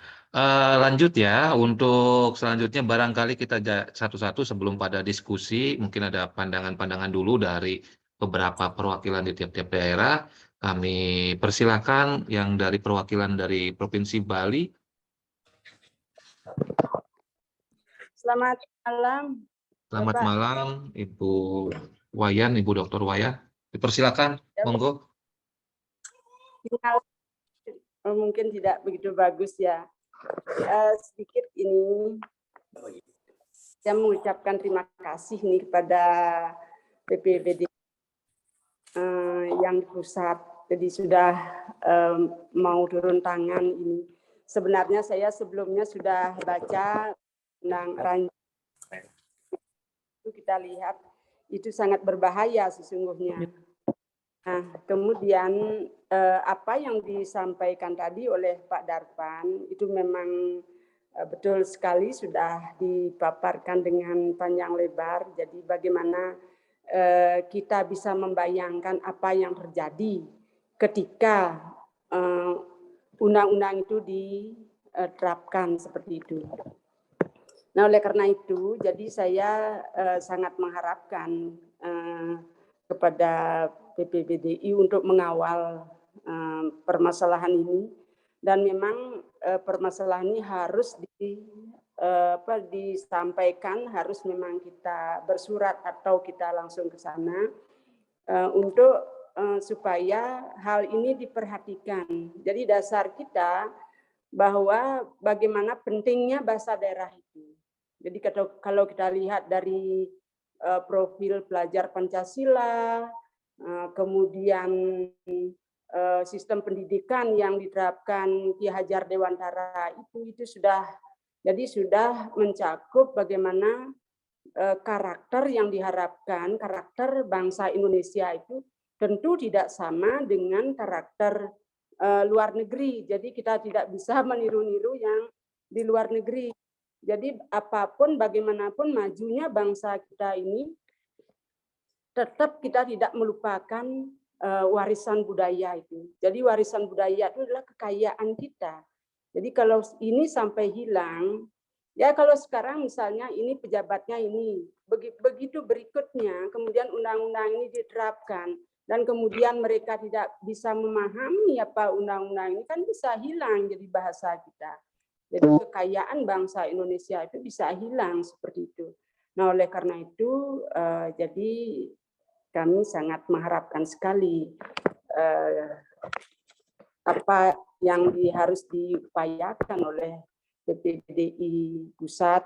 Lanjut ya. Untuk selanjutnya barangkali kita satu-satu sebelum pada diskusi, mungkin ada pandangan-pandangan dulu dari beberapa perwakilan di tiap-tiap daerah. Kami persilakan yang dari perwakilan dari Provinsi Bali. Selamat malam. Selamat Bapak. malam, Ibu Wayan, Ibu Dr. Wayan. Dipersilakan, Ya, monggo. sinyal mungkin tidak begitu bagus ya. Sedikit ini saya mengucapkan terima kasih nih kepada BPBD yang di pusat. Jadi sudah mau turun tangan ini. Sebenarnya saya sebelumnya sudah baca tentang rancangan itu, kita lihat itu sangat berbahaya sesungguhnya. Nah, kemudian apa yang disampaikan tadi oleh Pak Darpan itu memang betul sekali sudah dipaparkan dengan panjang lebar. Jadi bagaimana kita bisa membayangkan apa yang terjadi ketika undang-undang itu diterapkan seperti itu. Nah, oleh karena itu, jadi saya sangat mengharapkan kepada BPBDI untuk mengawal permasalahan ini, dan memang permasalahan ini harus disampaikan, harus memang kita bersurat atau kita langsung ke sana untuk supaya hal ini diperhatikan. Jadi dasar kita bahwa bagaimana pentingnya bahasa daerah itu. Jadi kalau kita lihat dari profil pelajar Pancasila, kemudian sistem pendidikan yang diterapkan Ki Hajar Dewantara itu sudah mencakup bagaimana karakter yang diharapkan, karakter bangsa Indonesia itu tentu tidak sama dengan karakter luar negeri. Jadi kita tidak bisa meniru-niru yang di luar negeri. Jadi apapun, bagaimanapun majunya bangsa kita ini, tetap kita tidak melupakan warisan budaya itu. Jadi warisan budaya itu adalah kekayaan kita. Jadi kalau ini sampai hilang, ya kalau sekarang misalnya ini pejabatnya ini, begitu berikutnya, kemudian undang-undang ini diterapkan, dan kemudian mereka tidak bisa memahami apa undang-undang ini, kan bisa hilang jadi bahasa kita. Jadi kekayaan bangsa Indonesia itu bisa hilang seperti itu. Nah, oleh karena itu, jadi kami sangat mengharapkan sekali apa yang harus diupayakan oleh BPBDI pusat,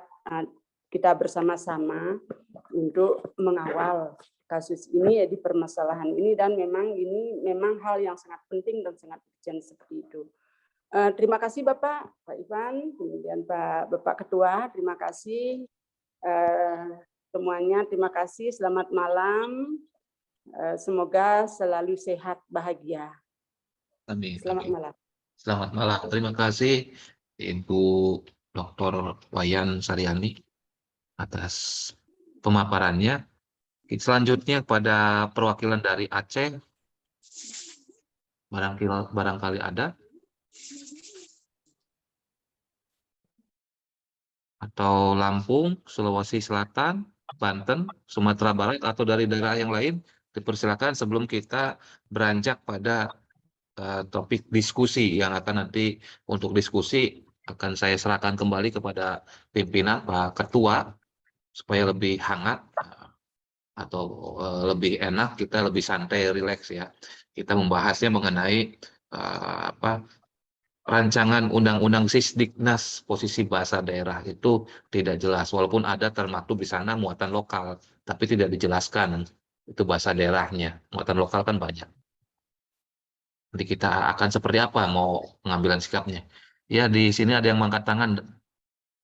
kita bersama-sama untuk mengawal kasus ini, di permasalahan ini, dan memang ini memang hal yang sangat penting dan sangat urgent seperti itu. Terima kasih Bapak Ivan, kemudian Bapak Ketua, terima kasih semuanya, terima kasih, selamat malam, semoga selalu sehat, bahagia. Amin. Selamat malam. Selamat malam, terima kasih Ibu Dr. Wayan Saryani atas pemaparannya. Selanjutnya kepada perwakilan dari Aceh, barangkali ada, atau Lampung, Sulawesi Selatan, Banten, Sumatera Barat, atau dari daerah yang lain, dipersilakan sebelum kita beranjak pada topik diskusi yang akan nanti untuk diskusi akan saya serahkan kembali kepada pimpinan Pak Ketua supaya lebih hangat atau lebih enak, kita lebih santai, rileks ya. Kita membahasnya mengenai rancangan undang-undang Sisdiknas posisi bahasa daerah itu tidak jelas, walaupun ada termaktub di sana muatan lokal, tapi tidak dijelaskan itu bahasa daerahnya. Muatan lokal kan banyak. Nanti kita akan seperti apa mau pengambilan sikapnya. Ya, di sini ada yang mengangkat tangan,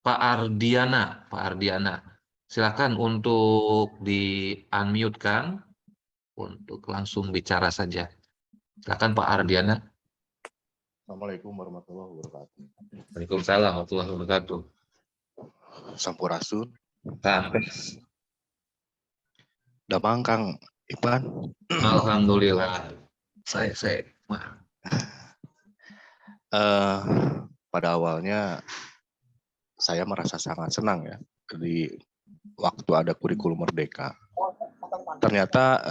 Pak Ardiana. Pak Ardiana, silakan untuk di-unmute-kan untuk langsung bicara saja. Silakan Pak Ardiana. Assalamualaikum warahmatullahi wabarakatuh. Waalaikumsalam warahmatullahi wabarakatuh. Sampurasun. Sampai. Damang Kang Ipan. Alhamdulillah. Saya. Pada awalnya saya merasa sangat senang ya di waktu ada kurikulum merdeka. Ternyata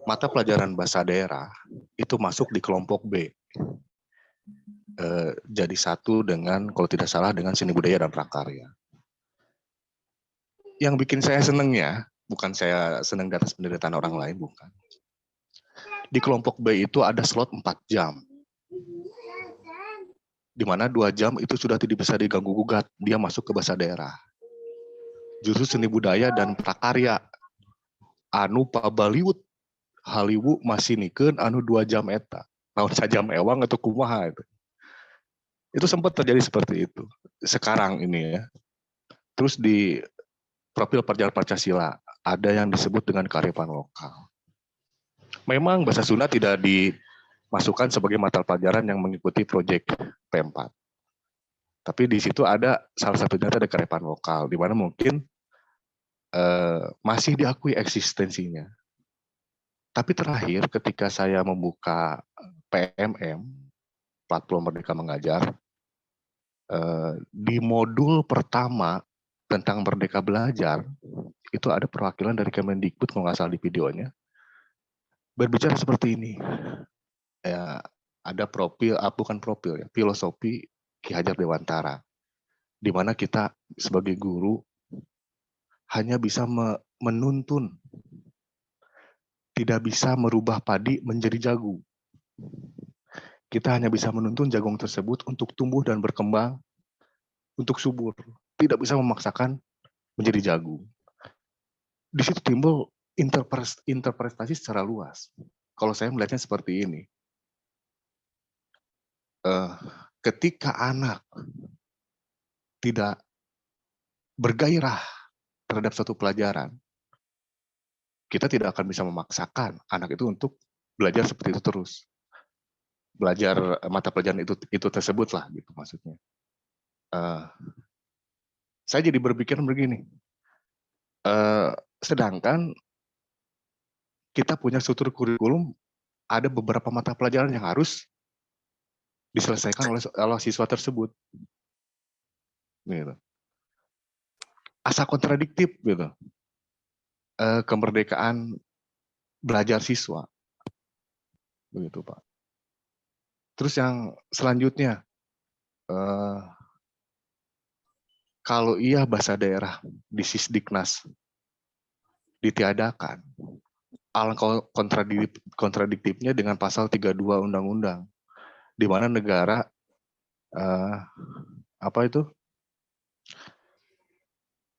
mata pelajaran bahasa daerah itu masuk di kelompok B. Jadi satu dengan, kalau tidak salah, dengan seni budaya dan prakarya. Yang bikin saya senengnya, bukan saya senang di atas penderitaan orang lain, bukan. Di kelompok B itu ada slot 4 jam. Di mana 2 jam itu sudah tidak bisa diganggu-gugat, dia masuk ke bahasa daerah. Justru seni budaya dan prakarya, anu pabaliwut, Haliwu masih nikeun anu 2 jam eta. Naon sajam ewang atau kumaha itu. Itu sempat terjadi seperti itu. Sekarang ini ya. Terus di profil pelajaran Pancasila ada yang disebut dengan kearifan lokal. Memang bahasa Sunda tidak dimasukkan sebagai mata pelajaran yang mengikuti proyek P4. Tapi di situ ada salah satunya ada kearifan lokal, di mana mungkin masih diakui eksistensinya. Tapi terakhir ketika saya membuka PMM, Platform Merdeka Mengajar, di modul pertama tentang Merdeka Belajar, itu ada perwakilan dari Kemendikbud, kalau nggak salah di videonya, berbicara seperti ini. Ya, ada filosofi Ki Hajar Dewantara, di mana kita sebagai guru hanya bisa menuntun, tidak bisa merubah padi menjadi jagung. Kita hanya bisa menuntun jagung tersebut untuk tumbuh dan berkembang, untuk subur. Tidak bisa memaksakan menjadi jagung. Di situ timbul interpretasi secara luas. Kalau saya melihatnya seperti ini. Ketika anak tidak bergairah terhadap suatu pelajaran, kita tidak akan bisa memaksakan anak itu untuk belajar seperti itu terus. Belajar mata pelajaran itu tersebut lah, gitu maksudnya. Saya jadi berpikir begini, sedangkan kita punya struktur kurikulum, ada beberapa mata pelajaran yang harus diselesaikan oleh siswa tersebut. Gitu. Asa kontradiktif gitu. Kemerdekaan belajar siswa. Begitu, Pak. Terus yang selanjutnya, kalau iya bahasa daerah di Sisdiknas ditiadakan, alangkah kontradiktifnya dengan pasal 32 Undang-Undang, di mana negara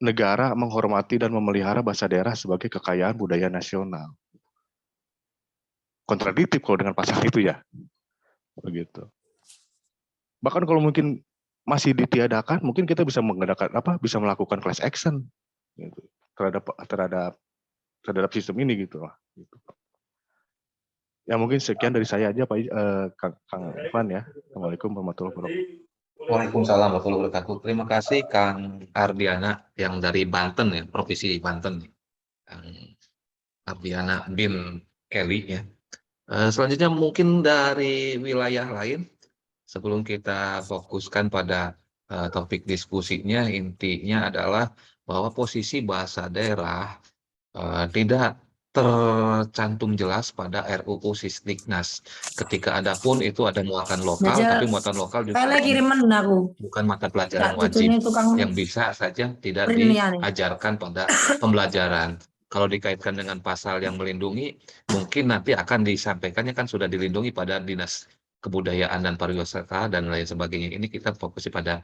negara menghormati dan memelihara bahasa daerah sebagai kekayaan budaya nasional. Kontradiktif kalau dengan pasal itu ya, begitu. Bahkan kalau mungkin masih ditiadakan, mungkin kita bisa bisa melakukan class action gitu, terhadap sistem ini gitu lah. Gitu. Ya mungkin sekian dari saya aja Pak Kang Ivan ya. Assalamualaikum warahmatullahi wabarakatuh. Waalaikumsalam warahmatullahi wabarakatuh. Terima kasih Kang Ardiana yang dari Banten ya, Provinsi Banten. Kang Ardiana bin Kelly ya. Selanjutnya mungkin dari wilayah lain, sebelum kita fokuskan pada topik diskusinya, intinya adalah bahwa posisi bahasa daerah tidak tercantum jelas pada RUU Sisdiknas. Ketika ada pun itu ada muatan lokal, tapi muatan lokal juga bukan mata pelajaran wajib yang bisa saja tidak diajarkan pada pembelajaran. Kalau dikaitkan dengan pasal yang melindungi, mungkin nanti akan disampaikannya kan sudah dilindungi pada Dinas Kebudayaan dan Pariwisata dan lain sebagainya. Ini kita fokus pada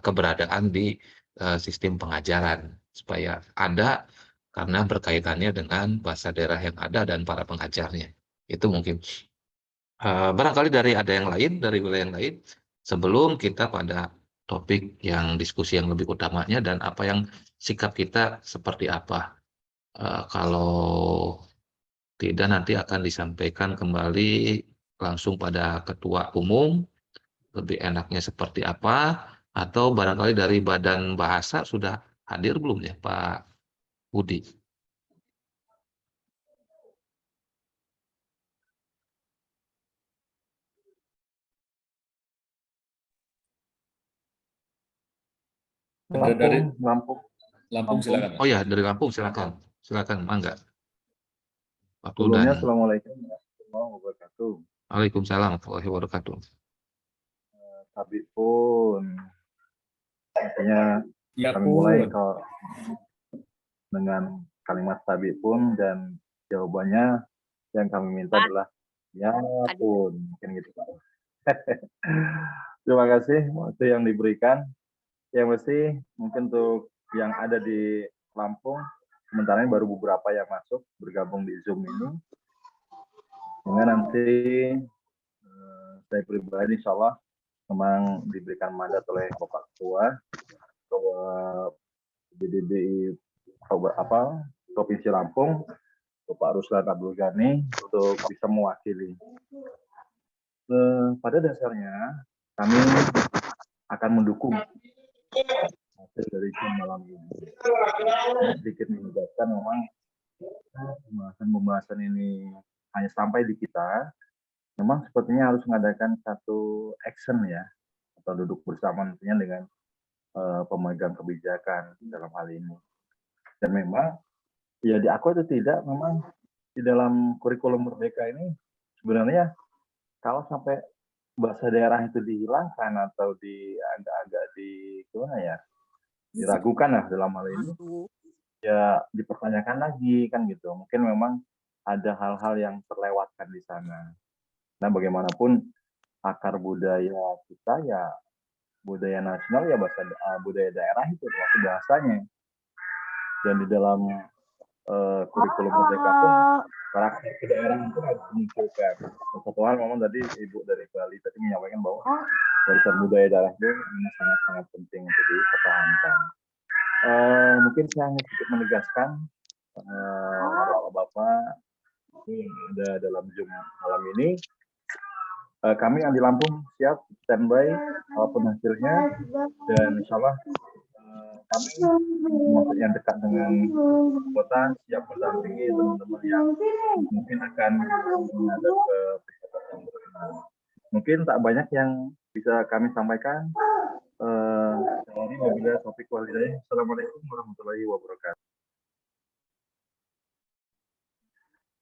keberadaan di sistem pengajaran supaya ada, karena berkaitannya dengan bahasa daerah yang ada dan para pengajarnya. Itu mungkin. Barangkali ada yang lain, dari wilayah yang lain, sebelum kita pada topik yang diskusi yang lebih utamanya dan apa yang sikap kita seperti apa. Kalau Tidak, nanti akan disampaikan kembali langsung pada Ketua Umum, lebih enaknya seperti apa, atau barangkali dari Badan Bahasa sudah hadir belum ya Pak Budi? Dari Lampung. silakan. Oh ya, dari Lampung silakan. Silakan, Mangga. Waktu Sebelumnya, dan Assalamualaikum warahmatullahi wabarakatuh. Waalaikumsalam warahmatullahi wabarakatuh. Tabib pun, artinya Ya kami mulai pun. dengan kalimat tabib pun, dan jawabannya yang kami minta adalah ya pun, mungkin gitu. Terima kasih waktu yang diberikan. Yang mesti mungkin untuk yang ada di Lampung, sementara ini baru beberapa yang masuk bergabung di Zoom ini. Sehingga nanti saya pribadi insya Allah memang diberikan mandat oleh Bapak Ketua BDDI Provinsi Lampung, Bapak Ruslan Abdul Ghani, untuk bisa mewakili. Pada dasarnya kami akan mendukung hasil dari malam ini. Sedikit menegaskan memang pembahasan ini hanya sampai di kita, memang sepertinya harus mengadakan satu action ya, atau duduk bersama nantinya dengan pemegang kebijakan dalam hal ini. Dan memang ya diakui atau tidak, memang di dalam kurikulum Merdeka ini sebenarnya kalau sampai bahasa daerah itu dihilangkan atau agak-agak gimana ya, diragukan lah dalam hal ini, ya dipertanyakan lagi kan gitu. Mungkin memang ada hal-hal yang terlewatkan di sana. Nah, bagaimanapun akar budaya kita ya budaya nasional ya budaya daerah itu termasuk bahasanya. Dan di dalam kurikulum Merdeka pun karakter kedaerahan itu harus dimunculkan. Satu hal memang tadi Ibu dari Bali tadi menyampaikan bahwa warisan budaya daerah itu ini sangat-sangat penting untuk dipertahankan. Mungkin saya hanya sedikit menegaskan Bapak-Bapak yang ada dalam Zoom malam ini, kami yang di Lampung siap standby apapun hasilnya, dan insya Allah kami yang dekat dengan kota siap mendampingi teman-teman yang mungkin akan menghadap ke persyaratan berkenan. Mungkin tak banyak yang bisa kami sampaikan. Wabillahi taufiq wal hidayah. Assalamualaikum warahmatullahi wabarakatuh.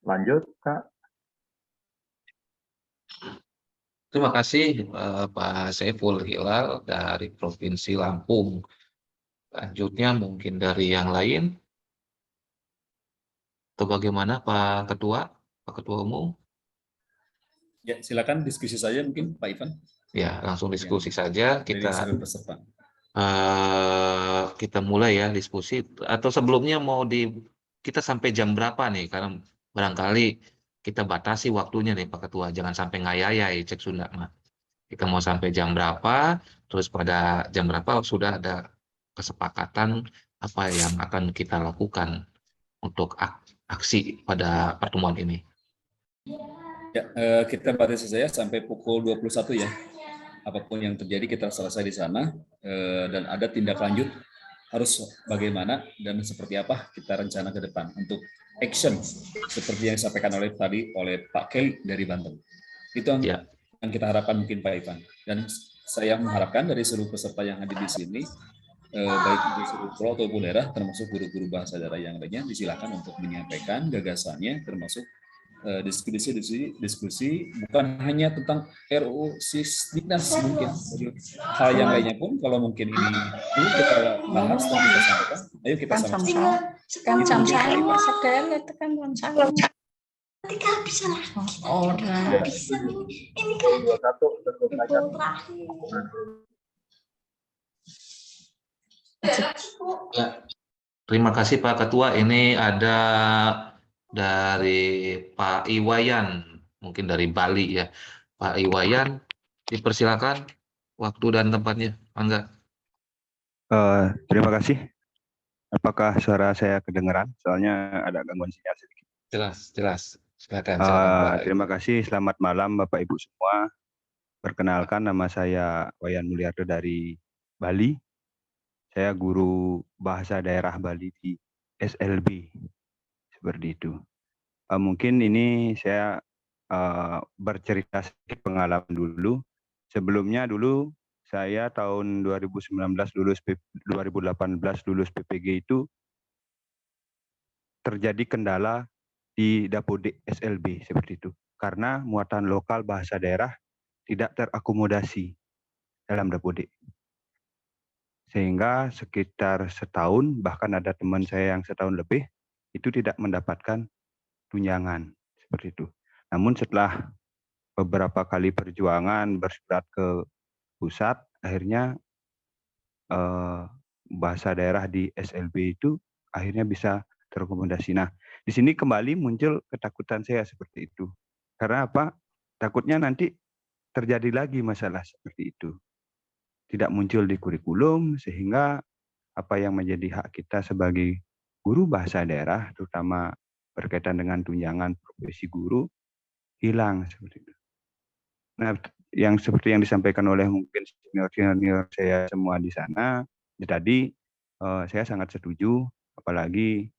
Lanjut, Kak. Terima kasih Pak Saiful Hilal dari Provinsi Lampung. Lanjutnya mungkin dari yang lain. Atau bagaimana Pak Ketua, Pak Ketua Umum? Ya, silakan diskusi saja mungkin Pak Ivan. Ya, langsung diskusi saja. Kita mulai ya diskusi. Atau sebelumnya kita sampai jam berapa nih? Karena barangkali kita batasi waktunya nih Pak Ketua. Jangan sampai ngayayai cek Sunda mah. Kita mau sampai jam berapa? Terus pada jam berapa sudah ada kesepakatan apa yang akan kita lakukan untuk aksi pada pertemuan ini? Ya, kita batasi saja sampai pukul 21 ya. Apapun yang terjadi kita selesai di sana, dan ada tindak lanjut harus bagaimana dan seperti apa kita rencana ke depan untuk action seperti yang disampaikan oleh Pak Kelly dari Banten. Itu yang kita harapkan mungkin Pak Ivan. Dan saya mengharapkan dari seluruh peserta yang hadir di sini, baik di seluruh pulau ataupun daerah, termasuk guru-guru bahasa daerah yang lainnya, disilakan untuk menyampaikan gagasannya, termasuk diskusi bukan hanya tentang RUU Sisdiknas, mungkin hal yang lainnya pun kalau mungkin ini dulu kita bahas dan kita sampaikan. Ayo kita sama-sama. Kan jam saya sedang itu kan jam saya. Ketika bisa lah. Oh, nah. Bisa ini kan Terima kasih Pak Ketua. Ini ada dari Pak Iwayan, mungkin dari Bali ya. Pak Iwayan, dipersilakan waktu dan tempatnya. Mangga. Terima kasih. Apakah suara saya kedengaran? Soalnya ada gangguan sinyal sedikit. Jelas. Silakan Pak. Terima kasih. Selamat malam Bapak Ibu semua. Perkenalkan, nama saya Wayan Mulyardo dari Bali. Saya guru bahasa daerah Bali di SLB. Seperti itu. Mungkin ini saya bercerita sedikit pengalaman dulu. Sebelumnya dulu saya tahun 2019 lulus 2018 lulus PPG itu terjadi kendala di Dapodik SLB seperti itu. Karena muatan lokal bahasa daerah tidak terakomodasi dalam Dapodik. Sehingga sekitar setahun, bahkan ada teman saya yang setahun lebih, itu tidak mendapatkan tunjangan. Seperti itu. Namun setelah beberapa kali perjuangan bersurat ke pusat, akhirnya bahasa daerah di SLB itu akhirnya bisa terakomodasi. Nah, di sini kembali muncul ketakutan saya seperti itu. Karena apa? Takutnya nanti terjadi lagi masalah seperti itu. Tidak muncul di kurikulum, sehingga apa yang menjadi hak kita sebagai guru bahasa daerah, terutama berkaitan dengan tunjangan profesi guru, hilang seperti itu. Nah, yang seperti yang disampaikan oleh mungkin senior-senior saya semua di sana, tadi saya sangat setuju, apalagi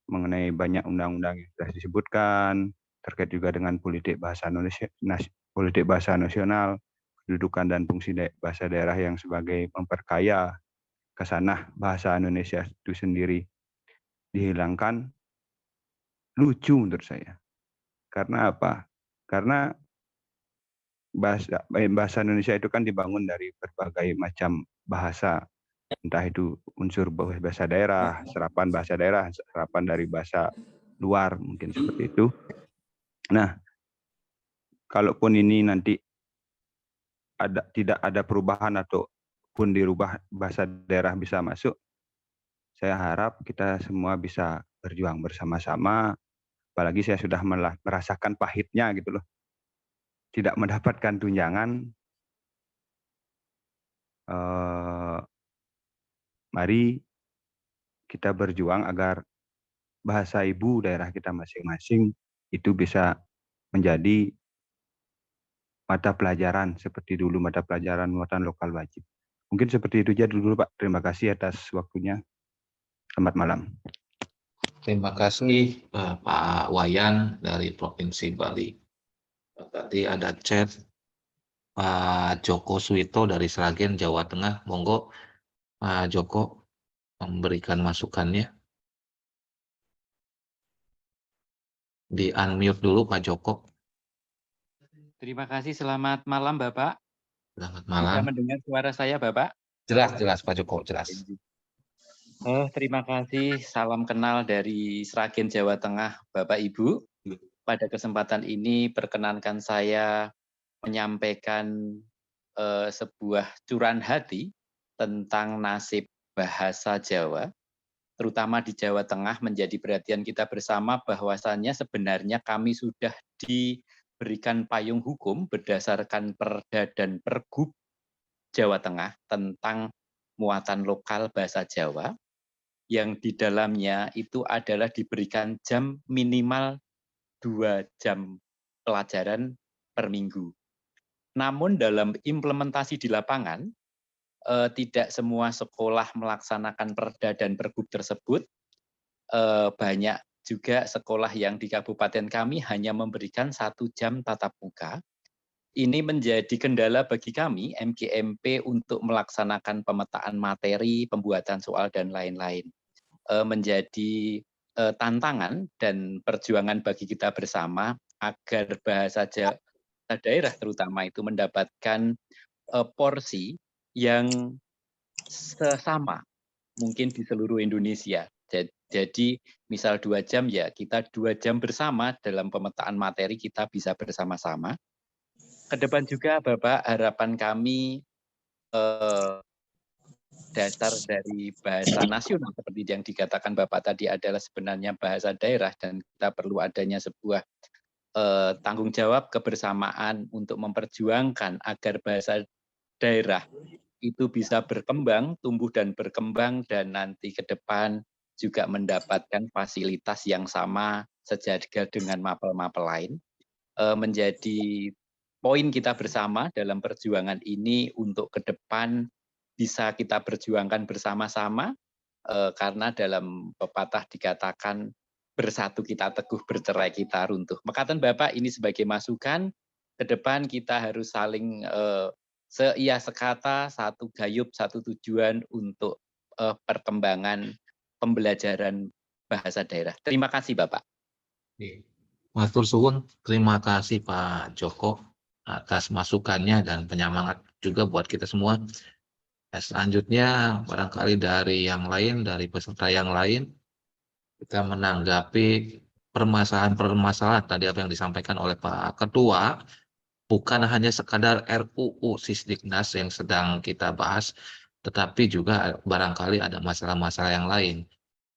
mengenai banyak undang-undang yang sudah disebutkan, terkait juga dengan politik bahasa nasional, kedudukan dan fungsi bahasa daerah yang sebagai memperkaya kesanah bahasa Indonesia itu sendiri dihilangkan, lucu menurut saya. Karena apa? Karena bahasa Indonesia itu kan dibangun dari berbagai macam bahasa, entah itu unsur bahasa daerah, serapan dari bahasa luar, mungkin seperti itu. Nah, kalaupun ini nanti tidak ada perubahan ataupun dirubah, bahasa daerah bisa masuk, saya harap kita semua bisa berjuang bersama-sama. Apalagi saya sudah merasakan pahitnya gitu loh, tidak mendapatkan tunjangan. Mari kita berjuang agar bahasa ibu daerah kita masing-masing itu bisa menjadi mata pelajaran seperti dulu, mata pelajaran muatan lokal wajib. Mungkin seperti itu aja dulu Pak. Terima kasih atas waktunya. Selamat malam. Terima kasih Pak Wayan dari Provinsi Bali. Tadi ada chat Pak Joko Suwito dari Sragen, Jawa Tengah. Monggo Pak Joko memberikan masukannya. Di unmute dulu Pak Joko. Terima kasih, selamat malam Bapak. Selamat Bisa malam. mendengar suara saya Bapak? Jelas Pak Joko, jelas. Terima kasih, salam kenal dari Sragen, Jawa Tengah Bapak Ibu. Pada kesempatan ini perkenankan saya menyampaikan sebuah curahan hati tentang nasib bahasa Jawa, terutama di Jawa Tengah, menjadi perhatian kita bersama bahwasannya sebenarnya kami sudah diberikan payung hukum berdasarkan Perda dan Pergub Jawa Tengah tentang muatan lokal bahasa Jawa, yang di dalamnya itu adalah diberikan jam minimal 2 jam pelajaran per minggu. Namun dalam implementasi di lapangan, tidak semua sekolah melaksanakan Perda dan Pergub tersebut. Banyak juga sekolah yang di kabupaten kami hanya memberikan 1 jam tatap muka. Ini menjadi kendala bagi kami, MGMP, untuk melaksanakan pemetaan materi, pembuatan soal, dan lain-lain. Menjadi tantangan dan perjuangan bagi kita bersama agar bahasa daerah terutama itu mendapatkan porsi yang sesama mungkin di seluruh Indonesia. Jadi misal 2 jam, ya kita 2 jam bersama dalam pemetaan materi, kita bisa bersama-sama. Ke depan juga Bapak, harapan kami dasar dari bahasa nasional seperti yang dikatakan Bapak tadi adalah sebenarnya bahasa daerah, dan kita perlu adanya sebuah tanggung jawab kebersamaan untuk memperjuangkan agar bahasa daerah itu bisa berkembang, tumbuh dan berkembang, dan nanti ke depan juga mendapatkan fasilitas yang sama sejajar dengan mapel-mapel lain, menjadi poin kita bersama dalam perjuangan ini untuk ke depan bisa kita perjuangkan bersama-sama, karena dalam pepatah dikatakan bersatu kita teguh, bercerai kita runtuh. Mekaten Bapak ini sebagai masukan, ke depan kita harus saling seia sekata, satu gayub, satu tujuan untuk perkembangan pembelajaran bahasa daerah. Terima kasih Bapak. Matur suwun, terima kasih Pak Joko atas masukannya dan penyemangat juga buat kita semua. Selanjutnya barangkali dari yang lain, dari peserta yang lain, kita menanggapi permasalahan-permasalahan tadi apa yang disampaikan oleh Pak Ketua, bukan hanya sekadar RUU Sisdiknas yang sedang kita bahas, tetapi juga barangkali ada masalah-masalah yang lain.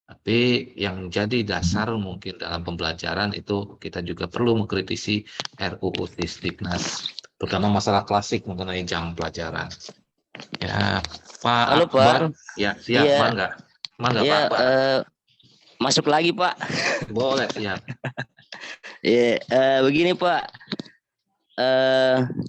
Tapi yang jadi dasar mungkin dalam pembelajaran itu kita juga perlu mengkritisi RUU Sisdiknas, terutama masalah klasik mengenai jam pelajaran. Ya, Pak Halo, Akbar, Pak. ya siap, Iya. mangga Pak Iya, Akbar. masuk lagi Pak. Boleh, siap. Begini Pak,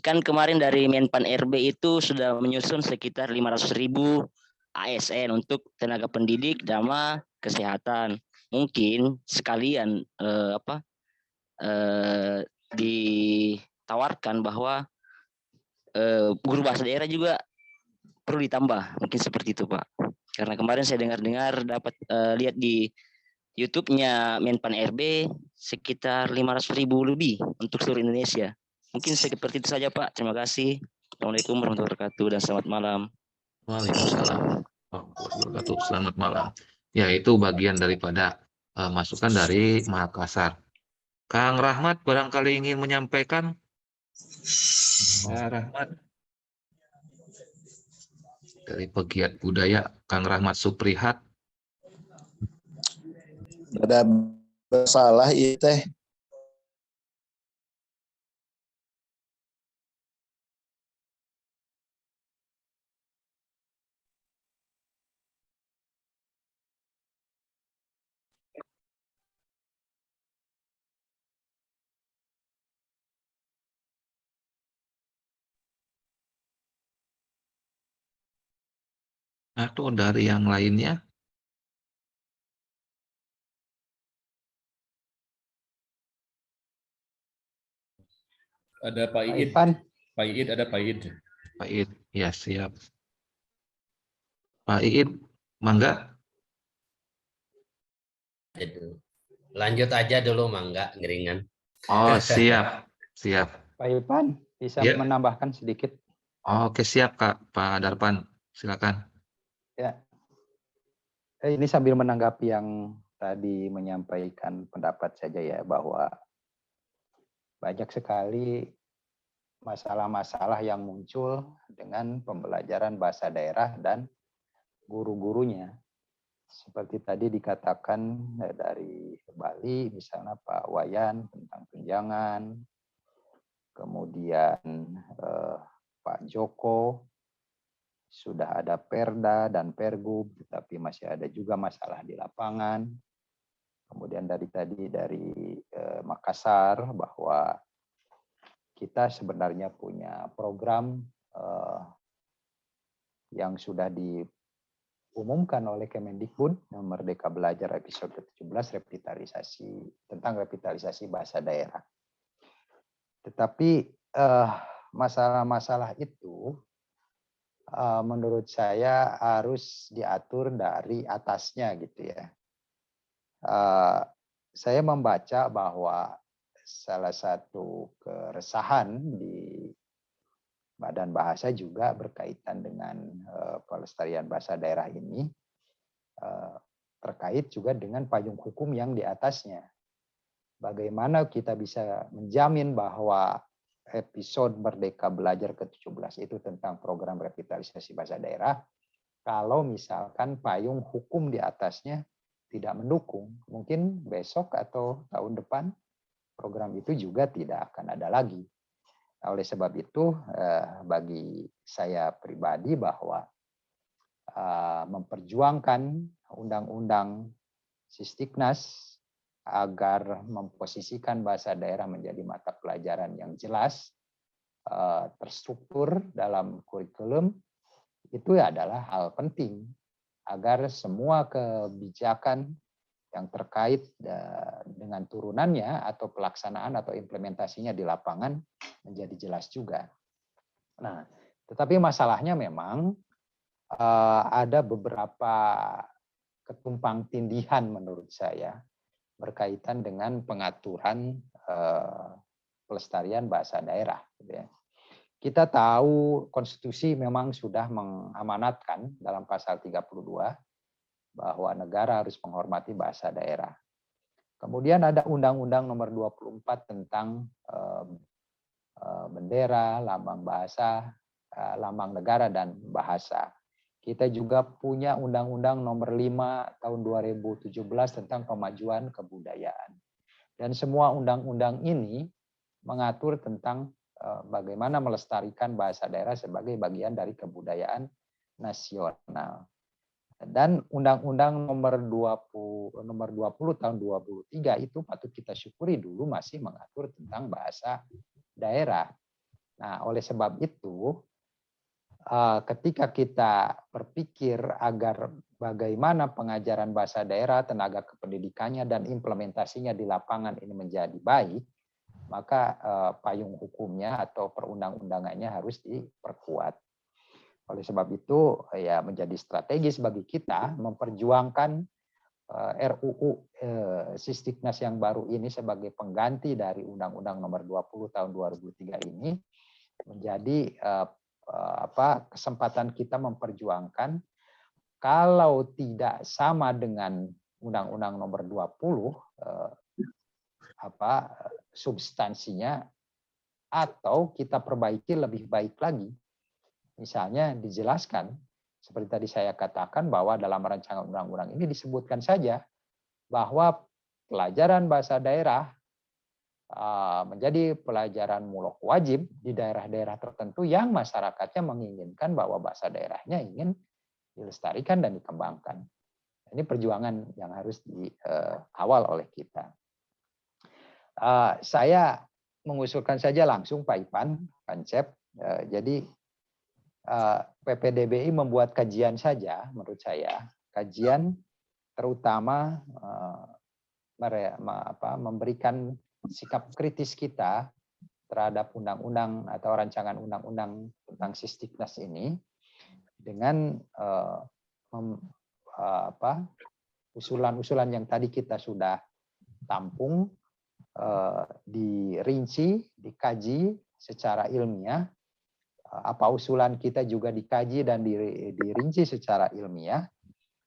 kan kemarin dari Menpan RB itu sudah menyusun sekitar 500.000 ASN untuk tenaga pendidik, dama, kesehatan. Mungkin sekalian ditawarkan bahwa guru bahasa daerah juga perlu ditambah, mungkin seperti itu Pak. Karena kemarin saya dengar-dengar dapat lihat di YouTube-nya Menpan RB sekitar 500.000 lebih untuk seluruh Indonesia. Mungkin seperti itu saja Pak. Terima kasih. Assalamualaikum warahmatullahi wabarakatuh dan selamat malam. Waalaikumsalam warahmatullahi wabarakatuh. Selamat malam. Ya, itu bagian daripada masukan dari Makassar. Kang Rahmat barangkali ingin menyampaikan. Rahmat. Dari pegiat budaya, Kang Rahmat Suprihat. Ada salah itu teh. Atau dari yang lainnya? Ada Pak Iid. Pak Iid, ada Pak Iid. Pak Iid, ya siap. Pak Iid, mangga. Lanjut aja dulu mangga, ngeringan. Oh, siap. Siap. Pak Ipan, bisa Ya. menambahkan sedikit? Oke, siap Pak Darpan. Silakan. Ya. Ini sambil menanggapi yang tadi menyampaikan pendapat saja ya, bahwa banyak sekali masalah-masalah yang muncul dengan pembelajaran bahasa daerah dan guru-gurunya. Seperti tadi dikatakan dari Bali, misalnya Pak Wayan tentang tunjangan, kemudian Pak Joko, sudah ada Perda dan Pergub, tetapi masih ada juga masalah di lapangan. Kemudian dari Makassar, bahwa kita sebenarnya punya program yang sudah diumumkan oleh Kemendikbud, Merdeka Belajar episode ke-17, tentang revitalisasi bahasa daerah. Tetapi masalah-masalah itu menurut saya harus diatur dari atasnya gitu ya. Saya membaca bahwa salah satu keresahan di Badan Bahasa juga berkaitan dengan pelestarian bahasa daerah ini, terkait juga dengan payung hukum yang di atasnya. Bagaimana kita bisa menjamin bahwa episode Merdeka Belajar ke-17 itu tentang program revitalisasi bahasa daerah, kalau misalkan payung hukum di atasnya tidak mendukung, mungkin besok atau tahun depan program itu juga tidak akan ada lagi. Nah, oleh sebab itu, bagi saya pribadi bahwa memperjuangkan Undang-Undang Sisdiknas agar memposisikan bahasa daerah menjadi mata pelajaran yang jelas, terstruktur dalam kurikulum, itu adalah hal penting agar semua kebijakan yang terkait dengan turunannya atau pelaksanaan atau implementasinya di lapangan menjadi jelas juga. Nah, tetapi masalahnya memang ada beberapa ketumpang tindihan menurut saya berkaitan dengan pengaturan pelestarian bahasa daerah. Gitu ya. Kita tahu konstitusi memang sudah mengamanatkan dalam pasal 32 bahwa negara harus menghormati bahasa daerah. Kemudian ada Undang-Undang Nomor 24 tentang bendera, lambang bahasa, lambang negara dan bahasa. Kita juga punya Undang-Undang Nomor 5 tahun 2017 tentang pemajuan kebudayaan. Dan semua undang-undang ini mengatur tentang bagaimana melestarikan bahasa daerah sebagai bagian dari kebudayaan nasional. Dan Undang-Undang Nomor 20 tahun 2023 itu patut kita syukuri dulu masih mengatur tentang bahasa daerah. Nah, oleh sebab itu, ketika kita berpikir agar bagaimana pengajaran bahasa daerah, tenaga kependidikannya, dan implementasinya di lapangan ini menjadi baik, maka payung hukumnya atau perundang-undangannya harus diperkuat. Oleh sebab itu, ya menjadi strategis bagi kita memperjuangkan RUU Sistiknas yang baru ini sebagai pengganti dari Undang-Undang Nomor 20 tahun 2003 ini menjadi kesempatan kita memperjuangkan kalau tidak sama dengan Undang-Undang Nomor 20 substansinya, atau kita perbaiki lebih baik lagi. Misalnya dijelaskan seperti tadi saya katakan bahwa dalam rancangan undang-undang ini disebutkan saja bahwa pelajaran bahasa daerah menjadi pelajaran muluk wajib di daerah-daerah tertentu yang masyarakatnya menginginkan bahwa bahasa daerahnya ingin dilestarikan dan dikembangkan. Ini perjuangan yang harus dikawal oleh kita. Saya mengusulkan saja langsung Pak Ipan, Kancep. Jadi PPDBI membuat kajian saja, menurut saya, kajian terutama memberikan sikap kritis kita terhadap undang-undang atau rancangan undang-undang tentang Sistiknas ini dengan usulan-usulan yang tadi kita sudah tampung, dirinci, dikaji secara ilmiah. Apa usulan kita juga dikaji dan dirinci secara ilmiah.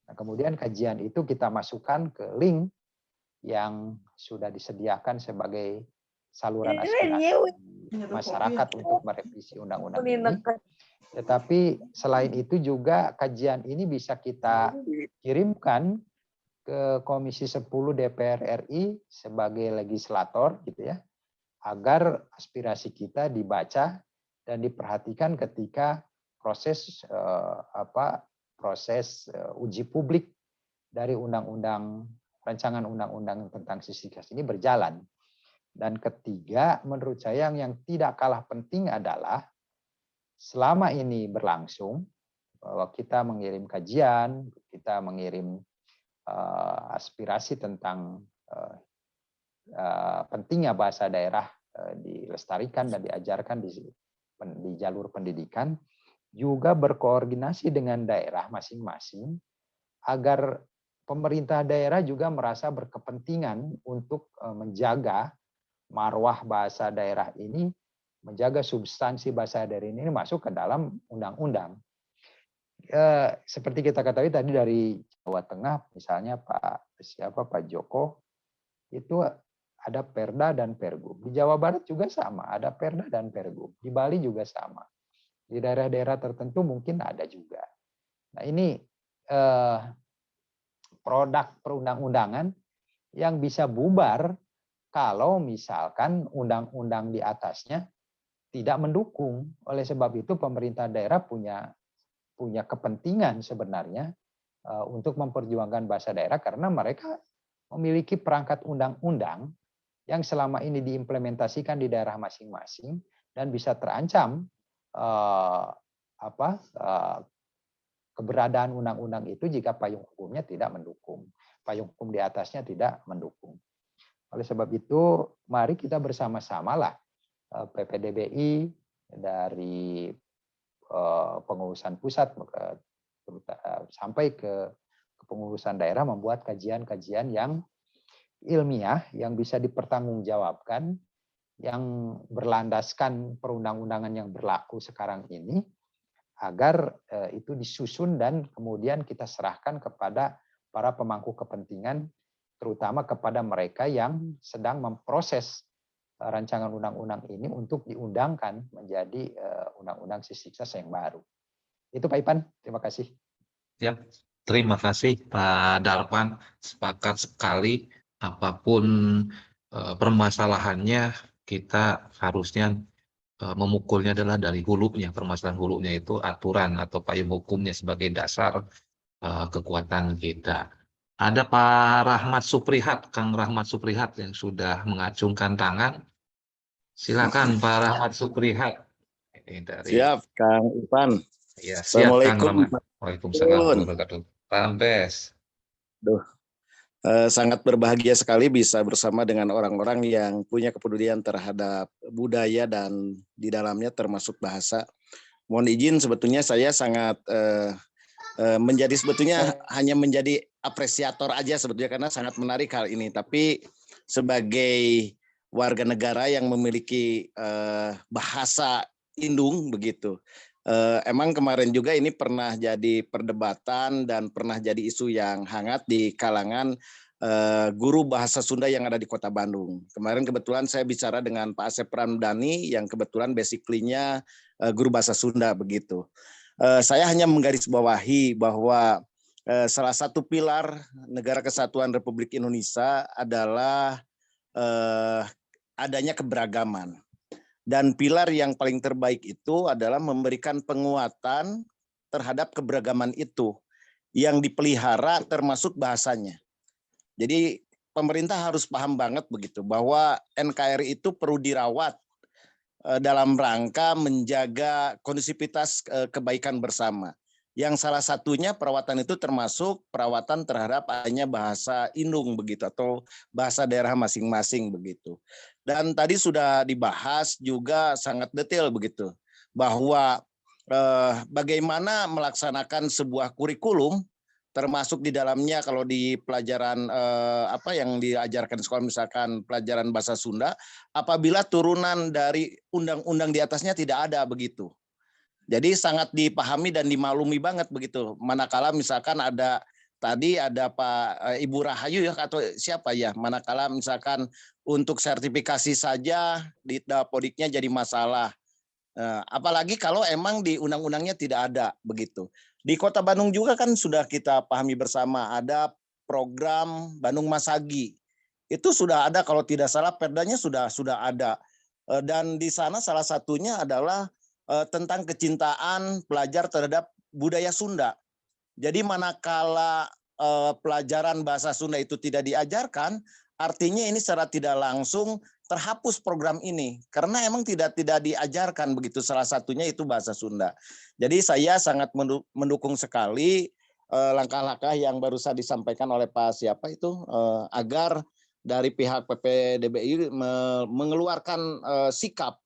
Nah, kemudian kajian itu kita masukkan ke link yang sudah disediakan sebagai saluran aspirasi masyarakat untuk merevisi undang-undang ini. Tetapi selain itu juga kajian ini bisa kita kirimkan ke Komisi 10 DPR RI sebagai legislator gitu ya, agar aspirasi kita dibaca dan diperhatikan ketika proses uji publik dari rancangan undang-undang tentang Sistiknas ini berjalan. Dan ketiga, menurut saya yang tidak kalah penting adalah selama ini berlangsung bahwa kita mengirim kajian, kita mengirim aspirasi tentang pentingnya bahasa daerah dilestarikan dan diajarkan di jalur pendidikan, juga berkoordinasi dengan daerah masing-masing agar pemerintah daerah juga merasa berkepentingan untuk menjaga marwah bahasa daerah ini, menjaga substansi bahasa daerah ini masuk ke dalam undang-undang. Seperti kita ketahui tadi dari Jawa Tengah, misalnya Pak Joko, itu ada Perda dan Pergub. Di Jawa Barat juga sama, ada Perda dan Pergub. Di Bali juga sama. Di daerah-daerah tertentu mungkin ada juga. Nah, ini produk perundang-undangan yang bisa bubar kalau misalkan undang-undang di atasnya tidak mendukung. Oleh sebab itu pemerintah daerah punya kepentingan sebenarnya untuk memperjuangkan bahasa daerah karena mereka memiliki perangkat undang-undang yang selama ini diimplementasikan di daerah masing-masing dan bisa terancam keberadaan undang-undang itu jika payung hukumnya tidak mendukung, payung hukum di atasnya tidak mendukung. Oleh sebab itu, mari kita bersama-samalah PPDBI dari pengurusan pusat sampai ke pengurusan daerah membuat kajian-kajian yang ilmiah yang bisa dipertanggungjawabkan, yang berlandaskan perundang-undangan yang berlaku sekarang ini, agar itu disusun dan kemudian kita serahkan kepada para pemangku kepentingan, terutama kepada mereka yang sedang memproses rancangan undang-undang ini untuk diundangkan menjadi undang-undang sisi yang baru. Itu Pak Ipan, terima kasih. Ya, terima kasih Pak Darpan. Sepakat sekali, apapun permasalahannya, kita harusnya memukulnya adalah dari hulunya. Permasalahan hulunya itu aturan atau payung hukumnya sebagai dasar kekuatan kita. Ada Pak Rahmat Suprihat, Kang Rahmat Suprihat yang sudah mengacungkan tangan. Silakan Pak Rahmat Suprihat. Ini dari... Siap, Kang Ipan. Ya, siap Kang Rahmat. Waalaikumsalam warahmatullahi wabarakatuh. Pambes. Sangat berbahagia sekali bisa bersama dengan orang-orang yang punya kepedulian terhadap budaya dan di dalamnya termasuk bahasa. Mohon izin, sebetulnya saya sangat menjadi sebetulnya hanya menjadi apresiator aja sebetulnya karena sangat menarik hal ini. Tapi sebagai warga negara yang memiliki bahasa indung begitu. Emang kemarin juga ini pernah jadi perdebatan dan pernah jadi isu yang hangat di kalangan guru bahasa Sunda yang ada di Kota Bandung. Kemarin kebetulan saya bicara dengan Pak Asep Ramdhani yang kebetulan basically-nya guru bahasa Sunda begitu. Saya hanya menggarisbawahi bahwa salah satu pilar Negara Kesatuan Republik Indonesia adalah adanya keberagaman. Dan pilar yang paling terbaik itu adalah memberikan penguatan terhadap keberagaman itu yang dipelihara termasuk bahasanya. Jadi pemerintah harus paham banget begitu bahwa NKRI itu perlu dirawat dalam rangka menjaga kondusivitas kebaikan bersama. Yang salah satunya perawatan itu termasuk perawatan terhadap adanya bahasa indung begitu atau bahasa daerah masing-masing begitu. Dan tadi sudah dibahas juga sangat detail begitu bahwa bagaimana melaksanakan sebuah kurikulum termasuk di dalamnya kalau di pelajaran apa yang diajarkan sekolah misalkan pelajaran bahasa Sunda apabila turunan dari undang-undang di atasnya tidak ada begitu. Jadi sangat dipahami dan dimaklumi banget begitu. Manakala misalkan ada tadi ada Pak Ibu Rahayu ya atau siapa ya, manakala misalkan untuk sertifikasi saja di Dapodiknya jadi masalah. Apalagi kalau emang di undang-undangnya tidak ada begitu. Di Kota Bandung juga kan sudah kita pahami bersama ada program Bandung Masagi. Itu sudah ada kalau tidak salah perdanya sudah ada. Dan di sana salah satunya adalah tentang kecintaan pelajar terhadap budaya Sunda. Jadi manakala pelajaran bahasa Sunda itu tidak diajarkan, artinya ini secara tidak langsung terhapus program ini karena emang tidak diajarkan begitu. Salah satunya itu bahasa Sunda. Jadi saya sangat mendukung sekali langkah-langkah yang barusan disampaikan oleh Pak siapa itu agar dari pihak PPDBI mengeluarkan sikap,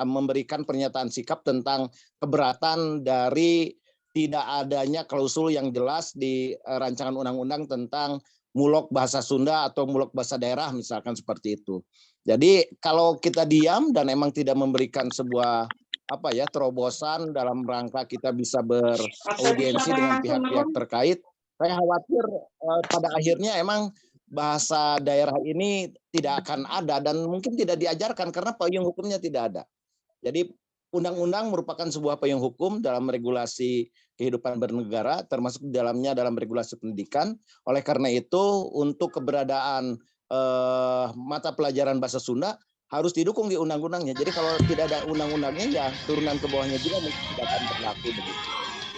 memberikan pernyataan sikap tentang keberatan dari tidak adanya klausul yang jelas di rancangan undang-undang tentang mulok bahasa Sunda atau mulok bahasa daerah misalkan seperti itu. Jadi kalau kita diam dan emang tidak memberikan sebuah terobosan dalam rangka kita bisa beraudiensi dengan pihak-pihak terkait, saya khawatir pada akhirnya emang bahasa daerah ini tidak akan ada dan mungkin tidak diajarkan karena payung hukumnya tidak ada. Jadi undang-undang merupakan sebuah payung hukum dalam regulasi kehidupan bernegara, termasuk di dalamnya dalam regulasi pendidikan. Oleh karena itu, untuk keberadaan mata pelajaran bahasa Sunda harus didukung di undang-undangnya. Jadi kalau tidak ada undang-undangnya, ya turunan ke bawahnya juga mungkin tidak akan berlaku begitu.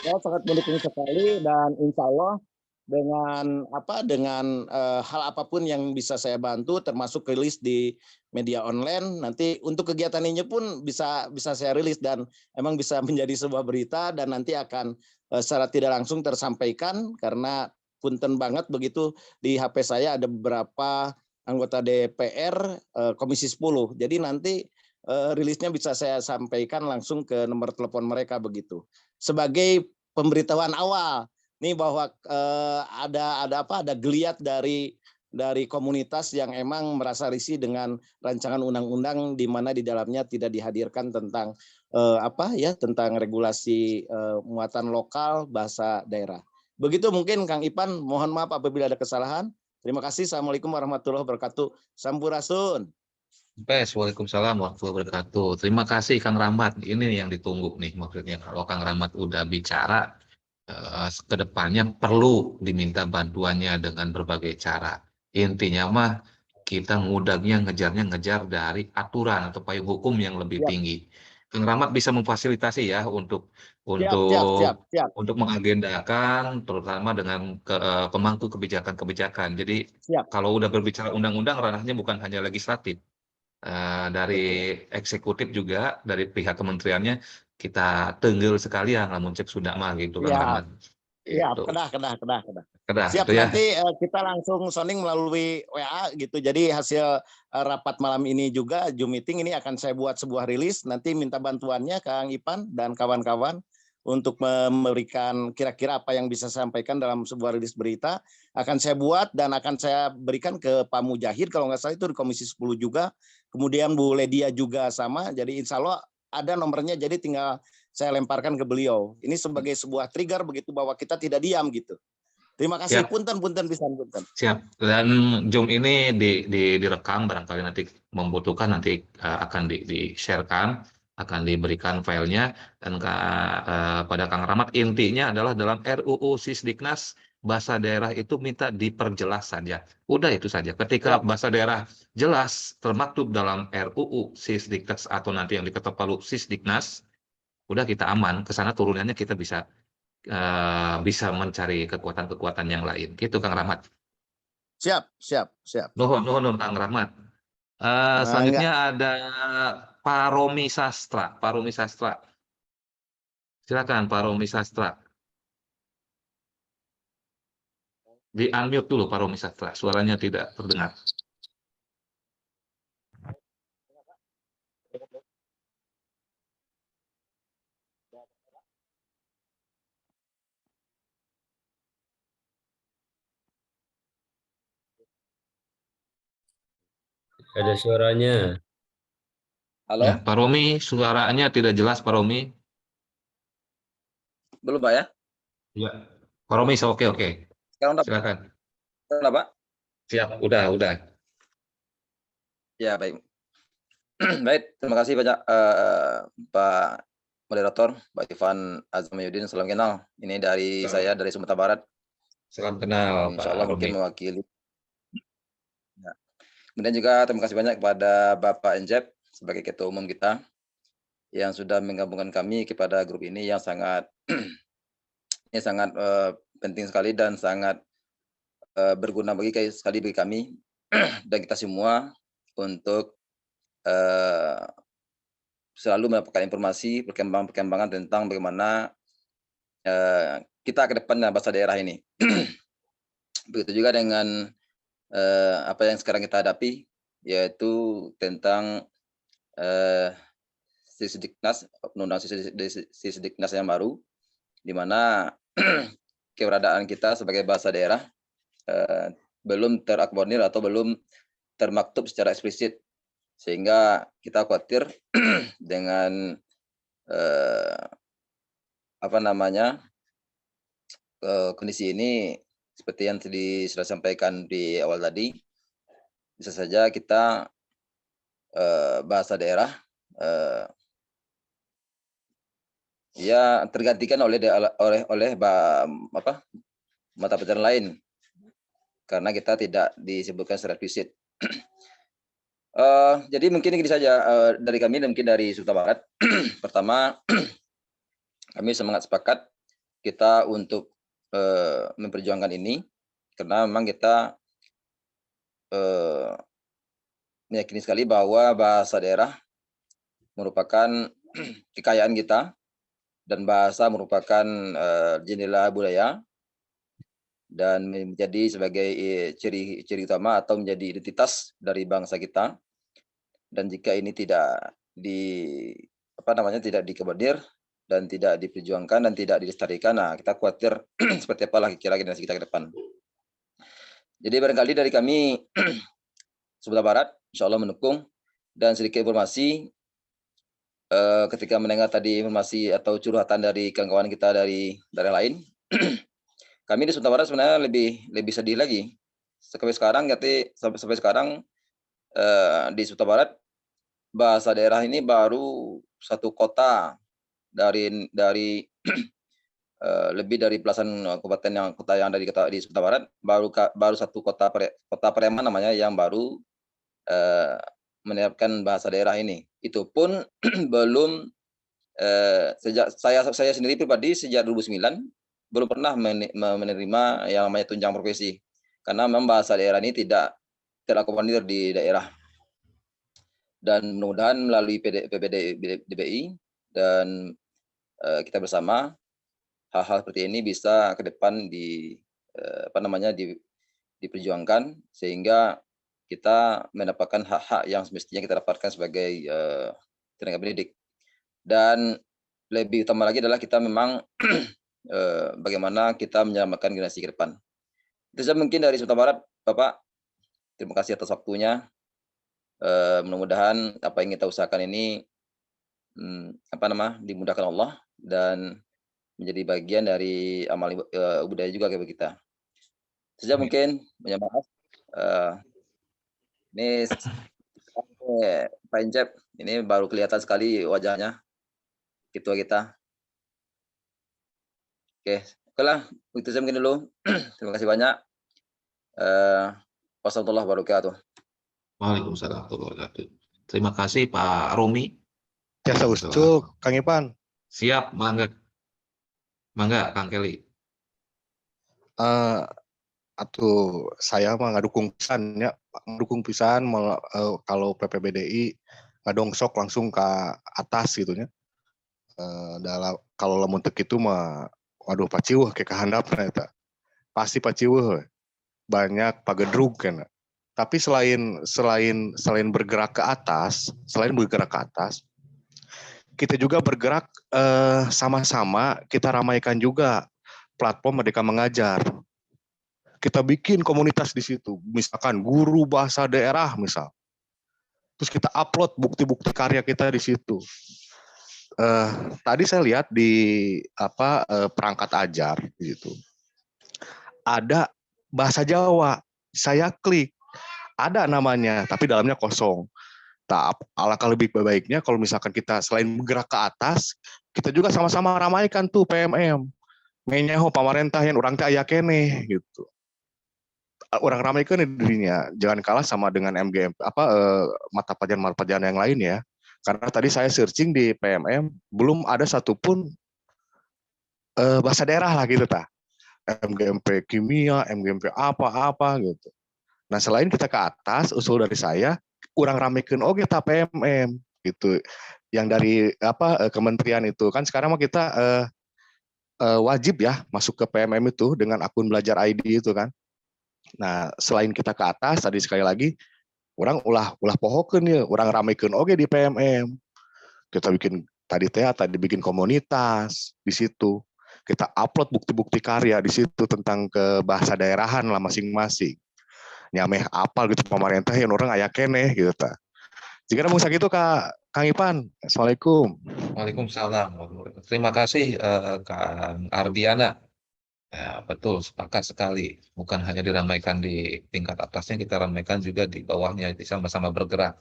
Saya sangat mendukung sekali dan insya Allah hal apapun yang bisa saya bantu, termasuk rilis di media online. Nanti untuk kegiatan ini pun bisa saya rilis dan emang bisa menjadi sebuah berita dan nanti akan secara tidak langsung tersampaikan, karena punten banget begitu di HP saya ada beberapa anggota DPR Komisi 10. Jadi nanti rilisnya bisa saya sampaikan langsung ke nomor telepon mereka begitu. Sebagai pemberitahuan awal nih bahwa ada geliat dari komunitas yang emang merasa risih dengan rancangan undang-undang di mana di dalamnya tidak dihadirkan tentang tentang regulasi muatan lokal bahasa daerah. Begitu mungkin Kang Ipan, mohon maaf apabila ada kesalahan. Terima kasih. Assalamualaikum warahmatullahi wabarakatuh. Sampurasun. Waalaikumsalam warahmatullahi wabarakatuh. Terima kasih Kang Rahmat. Ini yang ditunggu nih, maksudnya kalau Kang Rahmat udah bicara, ke depannya perlu diminta bantuannya dengan berbagai cara. Intinya mah kita ngejarnya dari aturan atau payung hukum yang lebih tinggi. Kang Rahmat bisa memfasilitasi ya untuk mengagendakan, terutama dengan pemangku kebijakan-kebijakan. Jadi kalau udah berbicara undang-undang, ranahnya bukan hanya legislatif. Dari eksekutif juga, dari pihak kementeriannya kita tenggel sekalian namun cek sudah mah gitu Kang Rahmat. Iya, Gitu. kedah. Siap, gitu ya. nanti kita langsung sounding melalui WA gitu. Jadi hasil rapat malam ini juga Zoom meeting ini akan saya buat sebuah rilis. Nanti minta bantuannya Kang Ipan dan kawan-kawan untuk memberikan kira-kira apa yang bisa saya sampaikan dalam sebuah rilis berita. Akan saya buat dan akan saya berikan ke Pak Mujahid, kalau nggak salah itu di Komisi 10 juga. Kemudian Bu Ledia juga sama. Jadi insya Allah ada nomornya, jadi tinggal saya lemparkan ke beliau. Ini sebagai sebuah trigger begitu bahwa kita tidak diam gitu. Terima kasih. Siap. Punten. Siap. Dan Zoom ini direkam, barangkali nanti membutuhkan nanti akan di-sharekan, akan diberikan filenya, dan pada Kang Rahmat intinya adalah dalam RUU Sisdiknas bahasa daerah itu minta diperjelas saja. Udah itu saja. Ketika bahasa daerah jelas termaktub dalam RUU Sisdiknas atau nanti yang diketok palu Sisdiknas, udah kita aman. Ke sana turunannya kita bisa mencari kekuatan-kekuatan yang lain. Gitu Kang Rahmat. Siap. Nuhun Kang Rahmat. Selanjutnya ada Pak Romi Sastra. Silakan Pak Romi Sastra. Di unmute dulu Pak Romi Sastra. Suaranya tidak terdengar. Ada suaranya. Halo? Ya, Pak Romi, suaranya tidak jelas Pak Romi. Belum Pak ya? Ya, Pak Romi, oke. Sekarang udah. Silakan. Udah Pak? Siap, udah. Ya baik. Baik, terima kasih banyak Pak Moderator, Pak Ivan Azmayudin, salam kenal. Ini dari saya dari Sumatera Barat. Salam kenal Insya Allah Pak mungkin Romi. mewakili. Ya. Kemudian juga terima kasih banyak kepada Bapak Encep sebagai Ketua Umum kita yang sudah menggabungkan kami kepada grup ini yang sangat penting sekali dan sangat berguna bagi kami dan kita semua untuk selalu mendapatkan informasi perkembangan tentang bagaimana kita ke depannya bahasa daerah ini. Begitu juga dengan apa yang sekarang kita hadapi, yaitu tentang Sisdiknas, Undang-Undang Sisdiknas yang baru, di mana keberadaan kita sebagai bahasa daerah belum terakomodir atau belum termaktub secara eksplisit, sehingga kita khawatir dengan kondisi ini seperti yang sudah sampaikan di awal tadi, bisa saja kita bahasa daerah ya tergantikan oleh mata pelajaran lain karena kita tidak disebutkan secara eksplisit. Jadi mungkin ini saja dari kami dan mungkin dari Sumatera Barat. Pertama, kami semangat sepakat kita untuk memperjuangkan ini karena memang kita meyakini sekali bahwa bahasa daerah merupakan kekayaan kita dan bahasa merupakan jendela budaya dan menjadi sebagai ciri utama atau menjadi identitas dari bangsa kita. Dan jika ini tidak tidak dikebadir dan tidak diperjuangkan dan tidak dilestarikan, nah kita khawatir seperti apa lagi kira-kira generasi kita ke depan. Jadi barangkali dari kami Sumatera Barat insya Allah mendukung. Dan sedikit informasi ketika mendengar tadi informasi atau curhatan dari kawan-kawan kita dari daerah lain, kami di Sumatera Barat sebenarnya lebih sedih lagi. Sampai sekarang di Sumatera Barat bahasa daerah ini baru satu kota dari lebih dari belasan kota yang ada di Sumatera Barat, baru satu kota Pareman namanya yang baru menerapkan bahasa daerah ini. Itu pun belum sejak saya sendiri pribadi sejak 2009 belum pernah menerima yang namanya tunjang profesi karena memang bahasa daerah ini tidak terakomodir di daerah. Dan mudah-mudahan melalui PPDBI dan kita bersama hal-hal seperti ini bisa ke depan diperjuangkan sehingga kita mendapatkan hak-hak yang semestinya kita dapatkan sebagai tenaga pendidik. Dan lebih utama lagi adalah kita memang bagaimana kita menyelamatkan generasi ke depan. Itu saja mungkin dari Sumatera Barat, Bapak. Terima kasih atas waktunya. Mudah-mudahan apa yang kita usahakan ini dimudahkan Allah dan menjadi bagian dari amal budaya juga bagi kita. Saja mungkin banyak maaf. Ini Pak Incep, ini baru kelihatan sekali wajahnya ketua kita. Oke lah, itu saja mungkin dulu. Terima kasih banyak. Wassalamualaikum warahmatullahi wabarakatuh. Waalaikumsalam warahmatullahi wabarakatuh. Terima kasih Pak Romi. Jasa ustuk, Kang Ipan. Siap, mangga Kang Kelly. Atuh saya mah ngadukung pisan kalau PPBDI ngadongsok langsung ke atas gitu nya. Kalau lamun teu kitu mah waduh paciweuh ke kahandapna eta. Pasti paciweuh. Banyak pagedrug kana. Tapi selain bergerak ke atas, kita juga bergerak sama-sama kita ramaikan juga platform Merdeka Mengajar. Kita bikin komunitas di situ, misalkan guru bahasa daerah misal. Terus kita upload bukti-bukti karya kita di situ. Tadi saya lihat di perangkat ajar gitu. Ada bahasa Jawa. Saya klik, ada namanya, tapi dalamnya kosong. Alangkah lebih baiknya kalau misalkan kita selain bergerak ke atas, kita juga sama-sama ramaikan tuh PMM. Menyaho pamarentah yang orang teh aya keneh gitu. Orang ramaikan di dirinya, jangan kalah sama dengan MGM mata pelajaran yang lain ya. Karena tadi saya searching di PMM belum ada satupun bahasa daerah lah gitu MGMP kimia, MGMP apa gitu. Nah selain kita ke atas, usul dari saya kurang ramaikan oge PMM gitu. Yang dari kementerian itu kan sekarang mah kita wajib ya masuk ke PMM itu dengan akun belajar ID itu kan. Nah, selain kita ke atas, tadi sekali lagi, orang ulah pohokeun ya, orang ramekeun oge di PMM. Kita bikin tadi bikin komunitas di situ. Kita upload bukti-bukti karya di situ tentang ke bahasa daerahan lah masing-masing. Nyameh apal gitu pemerintah yang orang aya keneh gitu ta. Jika mau sakitu Kang Ipan. Assalamualaikum. Waalaikumsalam. Terima kasih Kang Ardiana. Ya, betul, sepakat sekali. Bukan hanya diramaikan di tingkat atasnya, kita ramaikan juga di bawahnya, sama-sama bergerak.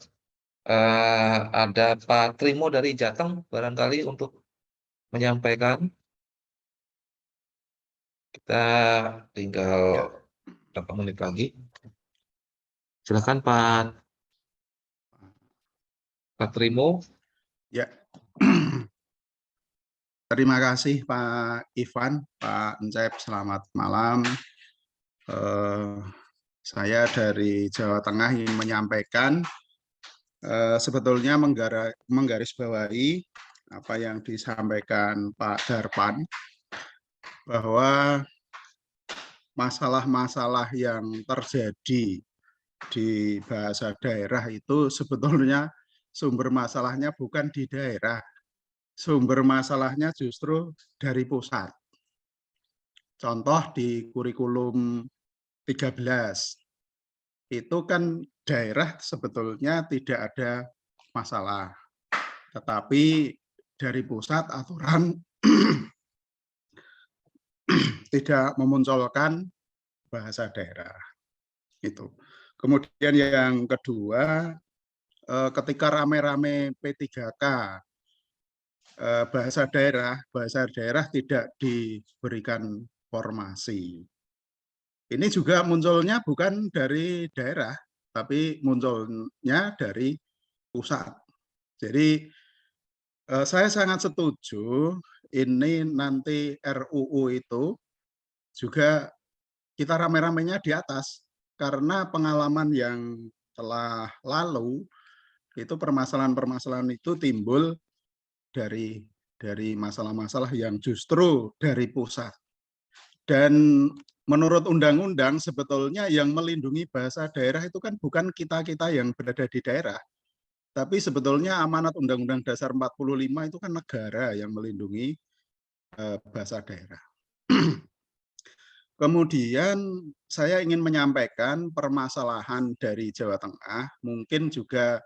Ada Pak Trimo dari Jateng, barangkali untuk menyampaikan. Kita tinggal berapa menit lagi. Silakan Pak Trimo. Ya. Terima kasih Pak Ivan, Pak Encep, selamat malam. Saya dari Jawa Tengah ingin menyampaikan sebetulnya menggarisbawahi apa yang disampaikan Pak Darpan, bahwa masalah-masalah yang terjadi di bahasa daerah itu sebetulnya sumber masalahnya bukan di daerah, sumber masalahnya justru dari pusat. Contoh di kurikulum 13, itu kan daerah sebetulnya tidak ada masalah, tetapi dari pusat aturan tidak memunculkan bahasa daerah. Itu. Kemudian yang kedua, ketika rame-rame P3K, bahasa daerah tidak diberikan formasi. Ini juga munculnya bukan dari daerah, tapi munculnya dari pusat. Jadi saya sangat setuju ini nanti RUU itu juga kita rame-ramenya di atas, karena pengalaman yang telah lalu itu permasalahan-permasalahan itu timbul dari masalah-masalah yang justru dari pusat. Dan menurut undang-undang sebetulnya yang melindungi bahasa daerah itu kan bukan kita-kita yang berada di daerah, tapi sebetulnya amanat Undang-Undang Dasar 45 itu kan negara yang melindungi bahasa daerah. Kemudian saya ingin menyampaikan permasalahan dari Jawa Tengah, mungkin juga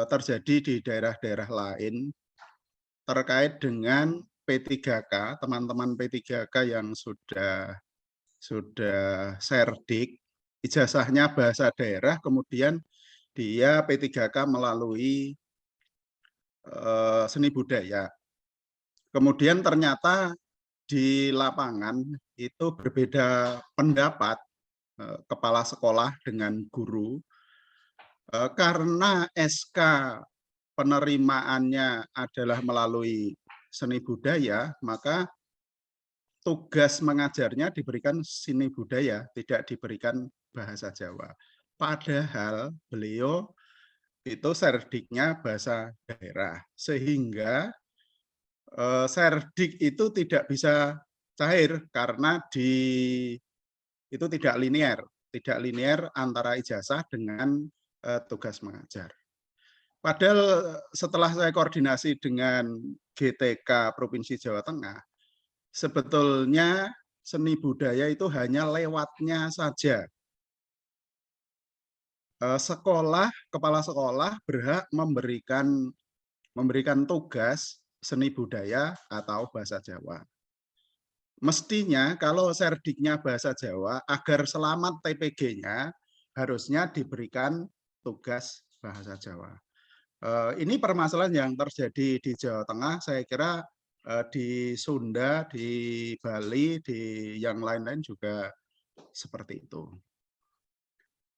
terjadi di daerah-daerah lain, terkait dengan P3K, teman-teman P3K yang sudah serdik, ijazahnya bahasa daerah, kemudian dia P3K melalui seni budaya. Kemudian ternyata di lapangan itu berbeda pendapat kepala sekolah dengan guru, karena SK penerimaannya adalah melalui seni budaya, maka tugas mengajarnya diberikan seni budaya, tidak diberikan bahasa Jawa. Padahal beliau itu serdiknya bahasa daerah, sehingga serdik itu tidak bisa cair karena itu tidak linear antara ijazah dengan tugas mengajar. Padahal setelah saya koordinasi dengan GTK Provinsi Jawa Tengah, sebetulnya seni budaya itu hanya lewatnya saja. Kepala sekolah berhak memberikan tugas seni budaya atau bahasa Jawa. Mestinya kalau serdiknya bahasa Jawa, agar selamat TPG-nya harusnya diberikan tugas bahasa Jawa. Ini permasalahan yang terjadi di Jawa Tengah, saya kira di Sunda, di Bali, di yang lain-lain juga seperti itu.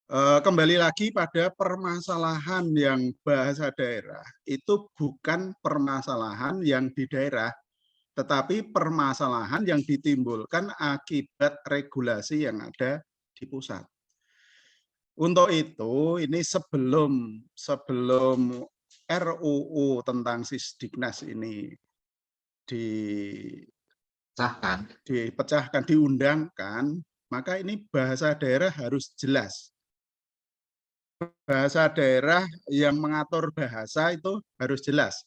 Kembali lagi pada permasalahan yang bahasa daerah, itu bukan permasalahan yang di daerah, tetapi permasalahan yang ditimbulkan akibat regulasi yang ada di pusat. Untuk itu, ini sebelum RUU tentang Sisdiknas ini dipecahkan, diundangkan, maka ini bahasa daerah harus jelas. Bahasa daerah yang mengatur bahasa itu harus jelas.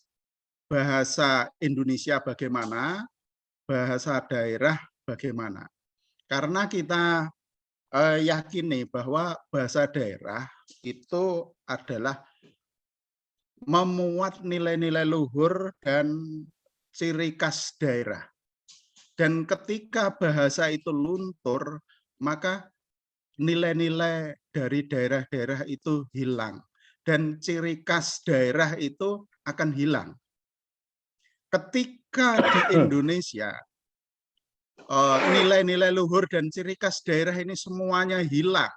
Bahasa Indonesia bagaimana, bahasa daerah bagaimana. Karena kita yakini bahwa bahasa daerah itu adalah memuat nilai-nilai luhur dan ciri khas daerah. Dan ketika bahasa itu luntur, maka nilai-nilai dari daerah-daerah itu hilang. Dan ciri khas daerah itu akan hilang. Ketika di Indonesia, nilai-nilai luhur dan ciri khas daerah ini semuanya hilang,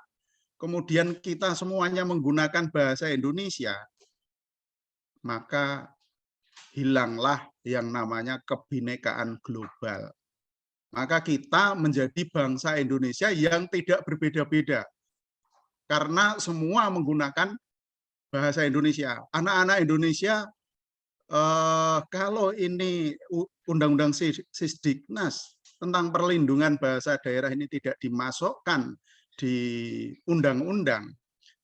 kemudian kita semuanya menggunakan bahasa Indonesia, maka hilanglah yang namanya kebinekaan global. Maka kita menjadi bangsa Indonesia yang tidak berbeda-beda. Karena semua menggunakan bahasa Indonesia. Anak-anak Indonesia, kalau ini Undang-Undang Sisdiknas tentang perlindungan bahasa daerah ini tidak dimasukkan di undang-undang,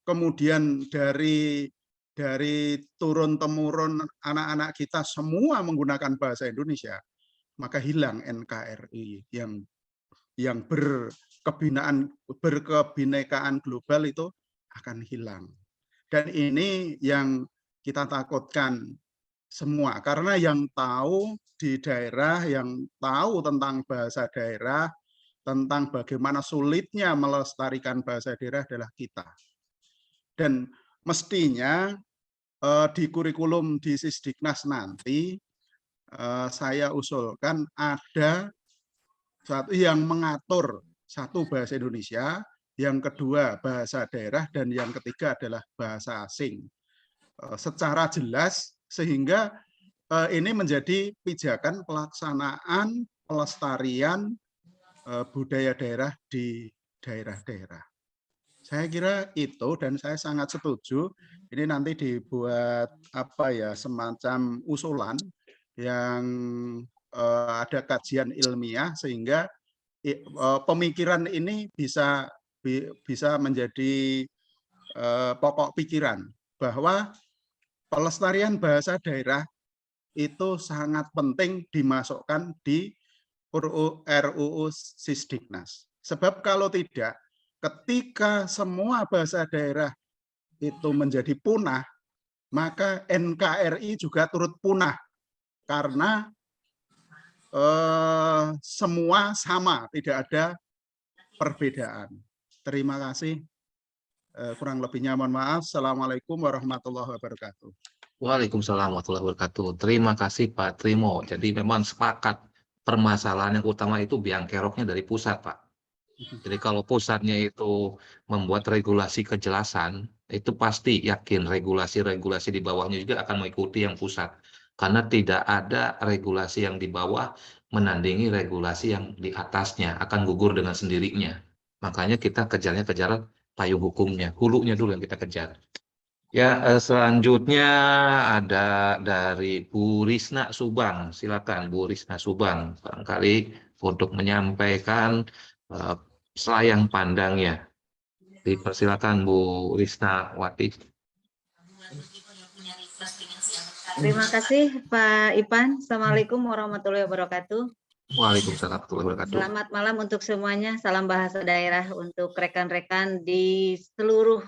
kemudian dari turun-temurun anak-anak kita semua menggunakan bahasa Indonesia, maka hilang NKRI yang berkebinekaan global itu akan hilang. Dan ini yang kita takutkan semua, karena yang tahu di daerah, yang tahu tentang bahasa daerah, tentang bagaimana sulitnya melestarikan bahasa daerah adalah kita. Dan mestinya di kurikulum di Sisdiknas nanti saya usulkan ada satu yang mengatur, satu bahasa Indonesia, yang kedua bahasa daerah, dan yang ketiga adalah bahasa asing. Secara jelas sehingga ini menjadi pijakan pelaksanaan pelestarian budaya daerah di daerah-daerah. Saya kira itu, dan saya sangat setuju. Ini nanti dibuat semacam usulan yang ada kajian ilmiah sehingga pemikiran ini bisa menjadi pokok pikiran bahwa pelestarian bahasa daerah itu sangat penting dimasukkan di RUU Sisdiknas. Sebab kalau tidak, ketika semua bahasa daerah itu menjadi punah, maka NKRI juga turut punah karena semua sama, tidak ada perbedaan. Terima kasih. Kurang lebihnya mohon maaf. Assalamualaikum warahmatullahi wabarakatuh. Waalaikumsalam warahmatullahi wabarakatuh. Terima kasih Pak Trimo. Jadi memang sepakat permasalahan yang utama itu biang keroknya dari pusat, Pak. Jadi kalau pusatnya itu membuat regulasi kejelasan, itu pasti yakin regulasi-regulasi di bawahnya juga akan mengikuti yang pusat. Karena tidak ada regulasi yang di bawah menandingi regulasi yang di atasnya, akan gugur dengan sendirinya. Makanya kita kejar payung hukumnya, hulunya dulu yang kita kejar. Ya, selanjutnya ada dari Bu Risna Subang. Silakan Bu Risna Subang, barangkali untuk menyampaikan selayang pandangnya. Dipersilakan Bu Risna Wati. Terima kasih Pak Ipan. Assalamualaikum warahmatullahi wabarakatuh. Waalaikumsalam warahmatullahi wabarakatuh. Selamat malam untuk semuanya. Salam bahasa daerah untuk rekan-rekan di seluruh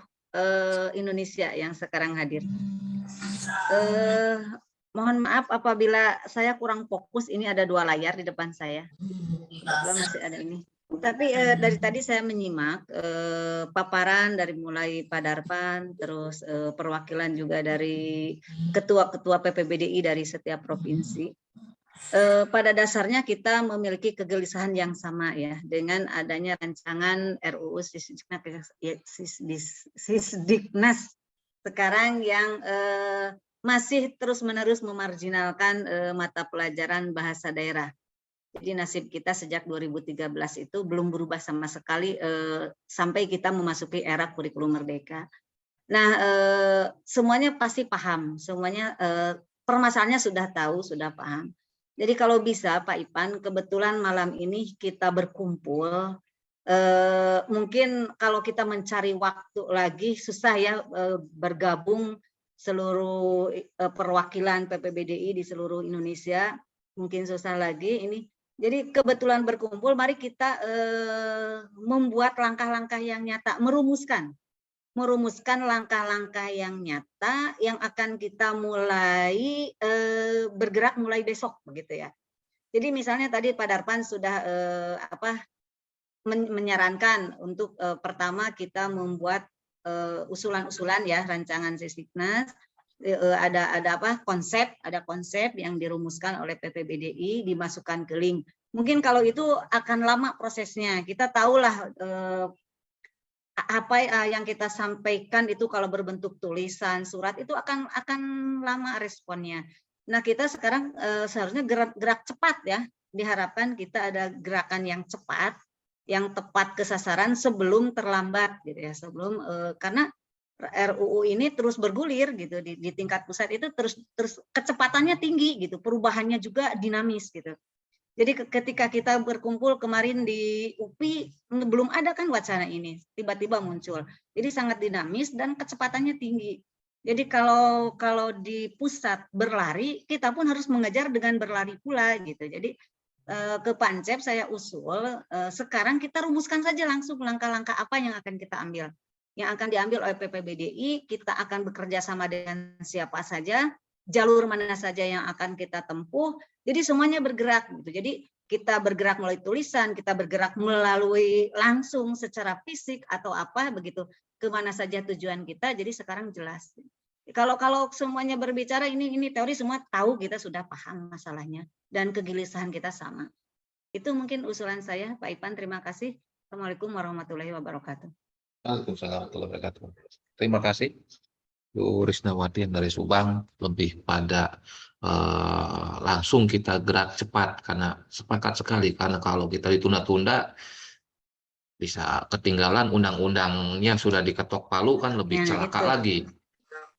Indonesia yang sekarang hadir. Mohon maaf apabila saya kurang fokus. Ini ada 2 layar di depan saya. Kebetulan masih ada ini. Tapi dari tadi saya menyimak paparan dari mulai Pak Darpan, terus perwakilan juga dari ketua-ketua PPBDI dari setiap provinsi. Pada dasarnya kita memiliki kegelisahan yang sama ya dengan adanya rancangan RUU Sisdiknas sekarang yang masih terus-menerus memarginalkan mata pelajaran bahasa daerah. Jadi nasib kita sejak 2013 itu belum berubah sama sekali sampai kita memasuki era kurikulum merdeka. Nah, semuanya pasti paham, semuanya permasalahannya sudah tahu, sudah paham. Jadi kalau bisa Pak Ipan, kebetulan malam ini kita berkumpul, mungkin kalau kita mencari waktu lagi susah ya bergabung seluruh perwakilan PPBDI di seluruh Indonesia, mungkin susah lagi ini. Jadi kebetulan berkumpul, mari kita membuat langkah-langkah yang nyata, merumuskan langkah-langkah yang nyata yang akan kita mulai bergerak mulai besok begitu ya. Jadi misalnya tadi Pak Darpan sudah menyarankan untuk pertama kita membuat usulan-usulan ya rancangan Sisdiknas, ada konsep yang dirumuskan oleh PPBDI, dimasukkan ke link. Mungkin kalau itu akan lama prosesnya. Kita tahulah apa yang kita sampaikan itu kalau berbentuk tulisan, surat itu akan lama responnya. Nah, kita sekarang seharusnya gerak cepat ya. Diharapkan kita ada gerakan yang cepat, yang tepat ke sasaran sebelum terlambat gitu ya. Sebelum karena RUU ini terus bergulir gitu di tingkat pusat itu terus kecepatannya tinggi gitu, perubahannya juga dinamis gitu. Jadi ketika kita berkumpul kemarin di UPI belum ada kan wacana ini, tiba-tiba muncul. Jadi sangat dinamis dan kecepatannya tinggi. Jadi kalau di pusat berlari, kita pun harus mengejar dengan berlari pula gitu. Jadi ke Pancep saya usul sekarang kita rumuskan saja langsung langkah-langkah apa yang akan kita ambil. Yang akan diambil oleh PPBDI, kita akan bekerja sama dengan siapa saja, jalur mana saja yang akan kita tempuh. Jadi semuanya bergerak gitu. Jadi kita bergerak melalui tulisan, kita bergerak melalui langsung secara fisik atau apa begitu. Kemana saja tujuan kita. Jadi sekarang jelas. Kalau semuanya berbicara ini teori semua tahu, kita sudah paham masalahnya dan kegelisahan kita sama. Itu mungkin usulan saya, Pak Ipan. Terima kasih. Assalamualaikum warahmatullahi wabarakatuh. Waalaikumsalam warahmatullahi wabarakatuh. Terima kasih. Bu Risnawati dari Subang, lebih pada langsung kita gerak cepat karena sepakat sekali, karena kalau kita ditunda-tunda bisa ketinggalan undang-undangnya sudah diketok palu kan lebih celaka lagi.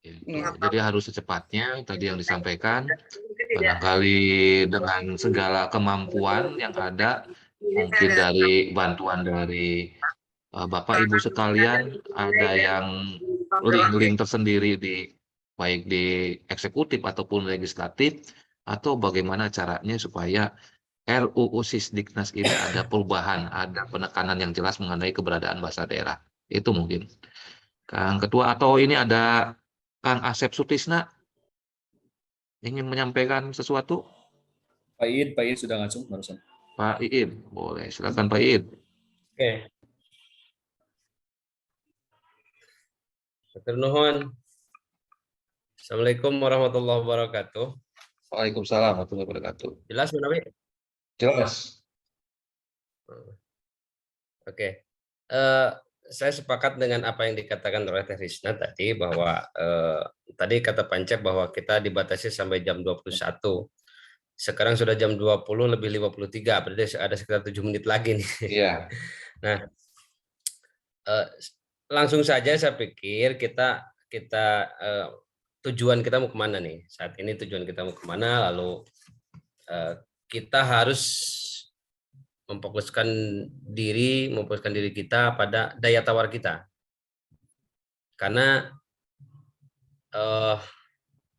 Jadi harus secepatnya tadi yang disampaikan, barangkali dengan segala kemampuan yang ada, mungkin dari bantuan dari Bapak Ibu sekalian, ada yang link-link tersendiri baik di eksekutif ataupun legislatif, atau bagaimana caranya supaya RUU Sisdiknas ini ada perubahan, ada penekanan yang jelas mengenai keberadaan bahasa daerah. Itu mungkin. Kang Ketua, atau ini ada Kang Asep Sutisna ingin menyampaikan sesuatu? Pak Iid sudah langsung barusan. Pak Iid, boleh. Silakan Pak Iid. Oke. Hatur nuhun. Assalamualaikum warahmatullahi wabarakatuh. Waalaikumsalam warahmatullahi wabarakatuh. Jelas, Bu Nabi? Jelas. Oke. Saya sepakat dengan apa yang dikatakan oleh Teh Risna tadi, bahwa tadi kata Pancep bahwa kita dibatasi sampai jam 21. Sekarang sudah jam 20 lebih 53, berarti ada sekitar 7 menit lagi nih. Iya. Nah, langsung saja saya pikir kita tujuan kita mau kemana nih saat ini, tujuan kita mau kemana, lalu kita harus memfokuskan diri kita pada daya tawar kita, karena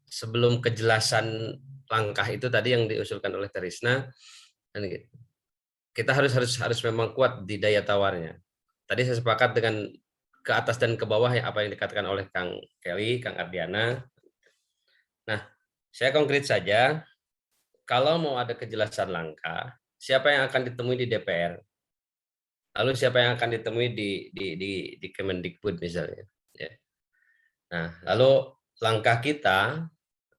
sebelum kejelasan langkah itu tadi yang diusulkan oleh Terisna, kita harus memang kuat di daya tawarnya. Tadi saya sepakat dengan ke atas dan ke bawah ya apa yang dikatakan oleh Kang Kelly, Kang Ardiana. Nah, saya konkret saja, kalau mau ada kejelasan langkah, siapa yang akan ditemui di DPR? Lalu siapa yang akan ditemui di Kemendikbud misalnya? Ya. Nah, lalu langkah kita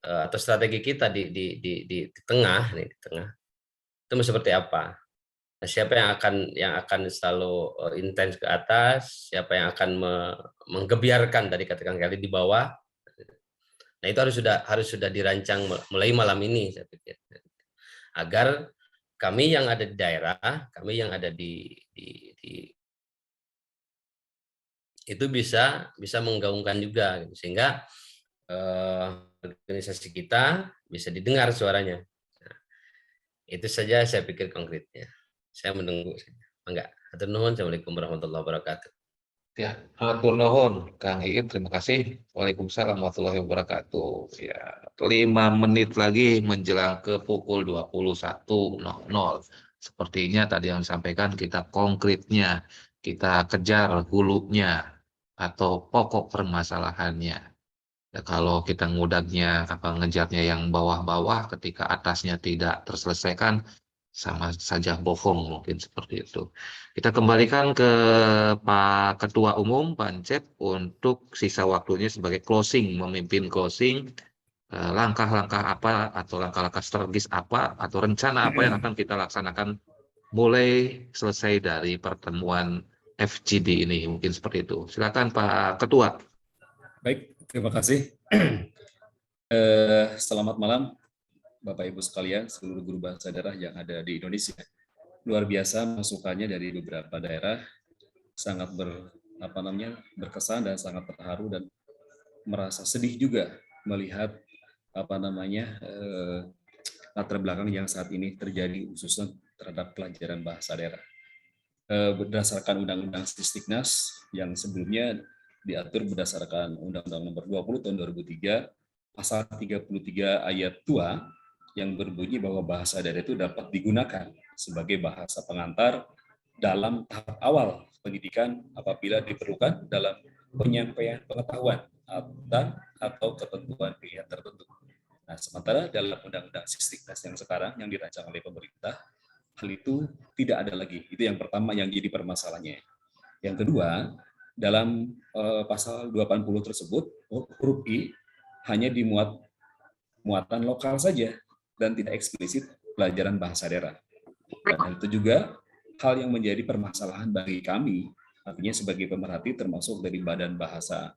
atau strategi kita di tengah itu seperti apa? Nah, siapa yang akan selalu intens ke atas? Siapa yang akan menggebiarkan tadi katakan kali di bawah? Nah, itu harus sudah dirancang mulai malam ini, saya pikir, agar kami yang ada di daerah, kami yang ada di itu bisa menggaungkan juga, sehingga organisasi kita bisa didengar suaranya. Nah, itu saja saya pikir konkretnya. Saya menunggu saja. Enggak. Hatur nuhun. Assalamualaikum warahmatullahi wabarakatuh. Ya, hatur nuhun, Kang Iin, terima kasih. Waalaikumsalam warahmatullahi wabarakatuh. Ya, 5 menit lagi menjelang ke pukul 21.00. Sepertinya tadi yang disampaikan kita konkretnya, kita kejar hulunya atau pokok permasalahannya. Ya, kalau kita ngudagnya ngejarnya yang bawah-bawah, ketika atasnya tidak terselesaikan, sama saja bohong, mungkin seperti itu. Kita kembalikan ke Pak Ketua Umum Pancep untuk sisa waktunya sebagai closing, memimpin closing, langkah-langkah apa atau langkah-langkah strategis apa atau rencana apa yang akan kita laksanakan mulai selesai dari pertemuan FGD ini, mungkin seperti itu. Silakan Pak Ketua. Baik, terima kasih. Selamat malam Bapak Ibu sekalian, seluruh guru bahasa daerah yang ada di Indonesia. Luar biasa masukannya dari beberapa daerah, sangat berkesan dan sangat terharu dan merasa sedih juga melihat latar belakang yang saat ini terjadi khususnya terhadap pelajaran bahasa daerah. Berdasarkan Undang-Undang Sisdiknas yang sebelumnya diatur berdasarkan Undang-Undang Nomor 20 Tahun 2003, Pasal 33 Ayat 2 yang berbunyi bahwa bahasa daerah itu dapat digunakan sebagai bahasa pengantar dalam tahap awal pendidikan apabila diperlukan dalam penyampaian pengetahuan atau ketentuan pilihan tertentu. Nah, sementara dalam Undang-Undang Sisdiknas yang sekarang yang dirancang oleh pemerintah, hal itu tidak ada lagi. Itu yang pertama yang jadi permasalahannya. Yang kedua, dalam pasal 80 tersebut, huruf I hanya dimuat muatan lokal saja dan tidak eksplisit pelajaran bahasa daerah. Dan itu juga hal yang menjadi permasalahan bagi kami, artinya sebagai pemerhati termasuk dari Badan Bahasa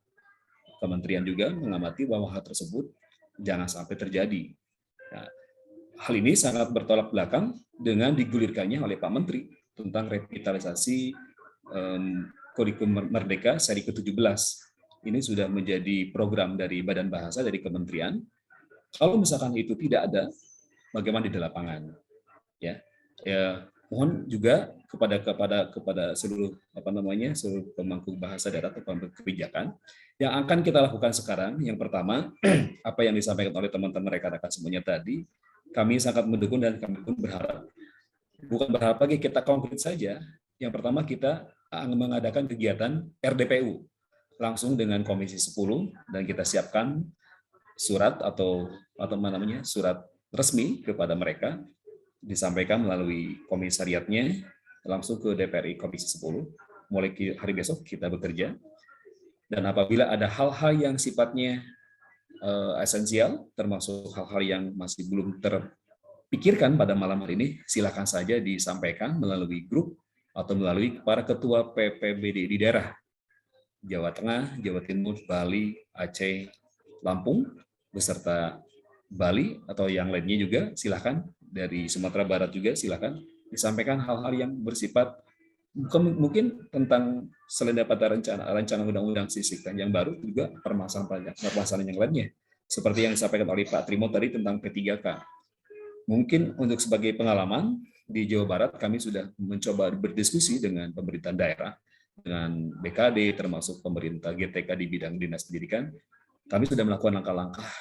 Kementerian juga mengamati bahwa hal tersebut jangan sampai terjadi. Nah, hal ini sangat bertolak belakang dengan digulirkannya oleh Pak Menteri tentang revitalisasi kurikulum Merdeka seri ke-17. Ini sudah menjadi program dari Badan Bahasa dari Kementerian. Kalau misalkan itu tidak ada, bagaimana di lapangan? Ya, mohon juga kepada seluruh seluruh pemangku bahasa daerah atau pemangku kebijakan yang akan kita lakukan sekarang. Yang pertama, apa yang disampaikan oleh teman-teman rekan-rekan semuanya tadi, kami sangat mendukung dan kami pun berharap, bukan berharap lagi, kita konkret saja. Yang pertama, kita mengadakan kegiatan RDPU langsung dengan Komisi 10 dan kita siapkan surat atau surat resmi kepada mereka, disampaikan melalui komisariatnya langsung ke DPRI Komisi 10. Mulai hari besok kita bekerja. Dan apabila ada hal-hal yang sifatnya esensial, termasuk hal-hal yang masih belum terpikirkan pada malam hari ini, silakan saja disampaikan melalui grup atau melalui para ketua PPBD di daerah Jawa Tengah, Jawa Timur, Bali, Aceh, Lampung, beserta Bali atau yang lainnya juga silakan, dari Sumatera Barat juga silakan disampaikan hal-hal yang bersifat mungkin tentang selain dapat rencana undang-undang Sisdiknas yang baru, juga permasalahan yang lainnya seperti yang disampaikan oleh Pak Trimo tadi tentang P3K. Mungkin untuk sebagai pengalaman di Jawa Barat, kami sudah mencoba berdiskusi dengan pemerintah daerah, dengan BKD termasuk pemerintah GTK di bidang dinas pendidikan. Kami sudah melakukan langkah-langkah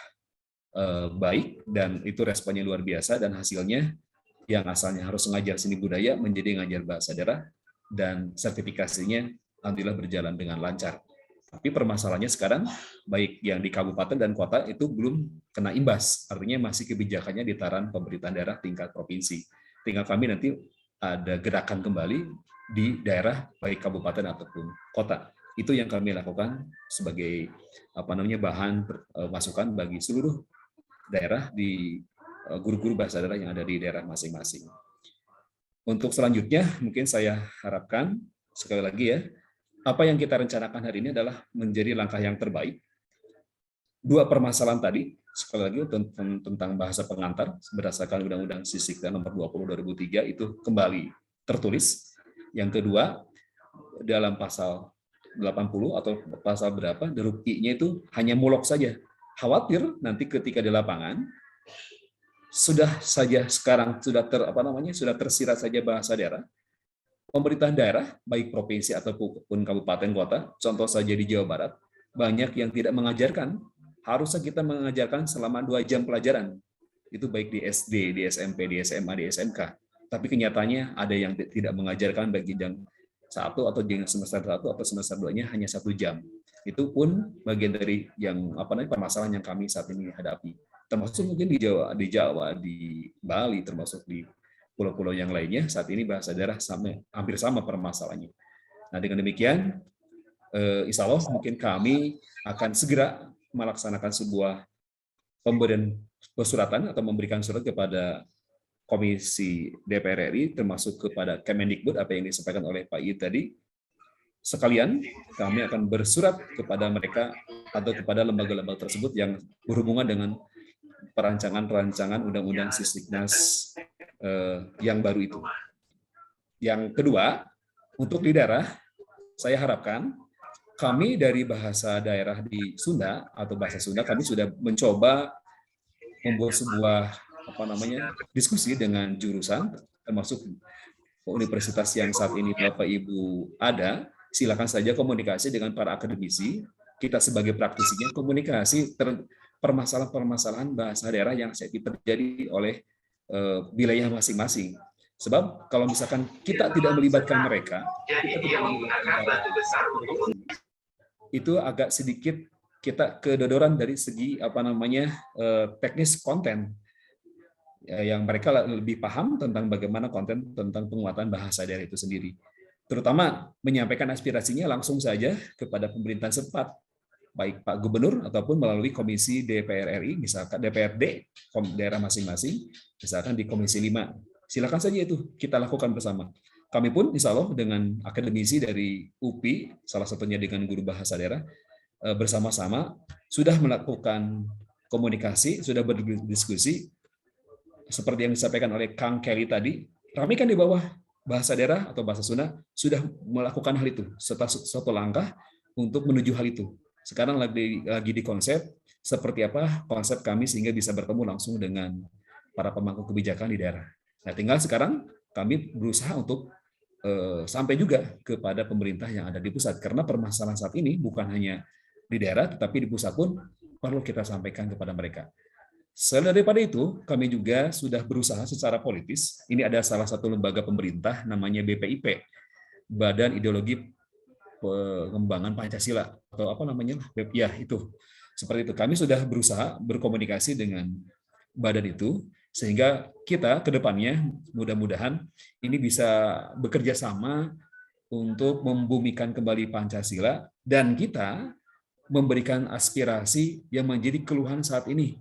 baik dan itu responnya luar biasa, dan hasilnya yang asalnya harus mengajar seni budaya menjadi ngajar bahasa daerah, dan sertifikasinya alhamdulillah berjalan dengan lancar. Tapi permasalahannya sekarang baik yang di kabupaten dan kota itu belum kena imbas, artinya masih kebijakannya di taran pemerintahan daerah tingkat provinsi. Tinggal kami nanti ada gerakan kembali di daerah baik kabupaten ataupun kota. Itu yang kami lakukan sebagai bahan masukan bagi seluruh daerah di guru-guru bahasa daerah yang ada di daerah masing-masing. Untuk selanjutnya mungkin saya harapkan sekali lagi ya, apa yang kita rencanakan hari ini adalah menjadi langkah yang terbaik. Dua permasalahan tadi, sekali lagi tentang bahasa pengantar berdasarkan Undang-Undang Sisdiknas Nomor 20 2003 itu kembali tertulis. Yang kedua, dalam pasal 80 atau pasal berapa, huruf I-nya itu hanya mulok saja. Khawatir nanti ketika di lapangan sudah tersirat saja bahasa daerah. Pemerintah daerah baik provinsi ataupun kabupaten kota, contoh saja di Jawa Barat, banyak yang tidak mengajarkan. Harusnya kita mengajarkan selama 2 jam pelajaran. Itu baik di SD, di SMP, di SMA, di SMK. Tapi kenyataannya ada yang tidak mengajarkan bagi jenjang 1 atau jenjang semester 1 atau semester 2-nya hanya 1 jam. Itu pun bagian dari yang permasalahan yang kami saat ini hadapi. Termasuk mungkin di Jawa, di Bali, termasuk di pulau-pulau yang lainnya saat ini bahasa daerah hampir sama permasalahannya. Nah, dengan demikian, insya Allah mungkin kami akan segera melaksanakan sebuah pemberian pesuratan atau memberikan surat kepada Komisi DPR RI, termasuk kepada Kemendikbud, apa yang disampaikan oleh Pak Yud tadi. Sekalian, kami akan bersurat kepada mereka atau kepada lembaga-lembaga tersebut yang berhubungan dengan perancangan undang-undang Sisdiknas yang baru itu. Yang kedua, untuk di daerah, saya harapkan kami dari bahasa daerah di Sunda atau bahasa Sunda, kami sudah mencoba membuat sebuah diskusi dengan jurusan, termasuk universitas yang saat ini Bapak Ibu ada. Silakan saja komunikasi dengan para akademisi. Kita sebagai praktisinya komunikasi permasalahan-permasalahan bahasa daerah yang terjadi oleh wilayah masing-masing. Sebab kalau misalkan kita tidak melibatkan mereka, itu agak sedikit kita kedodoran dari segi teknis konten. Yang mereka lebih paham tentang bagaimana konten tentang penguatan bahasa daerah itu sendiri. Terutama menyampaikan aspirasinya langsung saja kepada pemerintahan setempat, baik Pak Gubernur ataupun melalui Komisi DPR RI, misalkan DPRD daerah masing-masing, misalkan di Komisi 5. Silakan saja itu kita lakukan bersama. Kami pun insya Allah dengan akademisi dari UPI, salah satunya dengan guru bahasa daerah, bersama-sama sudah melakukan komunikasi, sudah berdiskusi, seperti yang disampaikan oleh Kang Kelly tadi. Kami kan di bawah bahasa daerah atau bahasa Sunda sudah melakukan hal itu, satu langkah untuk menuju hal itu. Sekarang lagi di konsep seperti apa konsep kami sehingga bisa bertemu langsung dengan para pemangku kebijakan di daerah. Nah, tinggal sekarang kami berusaha untuk sampai juga kepada pemerintah yang ada di pusat, karena permasalahan saat ini bukan hanya di daerah, tetapi di pusat pun perlu kita sampaikan kepada mereka. Selain daripada itu, kami juga sudah berusaha secara politis. Ini ada salah satu lembaga pemerintah namanya BPIP, Badan Ideologi Pengembangan Pancasila, atau ya itu. Seperti itu. Kami sudah berusaha berkomunikasi dengan badan itu, sehingga kita ke depannya mudah-mudahan ini bisa bekerja sama untuk membumikan kembali Pancasila dan kita memberikan aspirasi yang menjadi keluhan saat ini.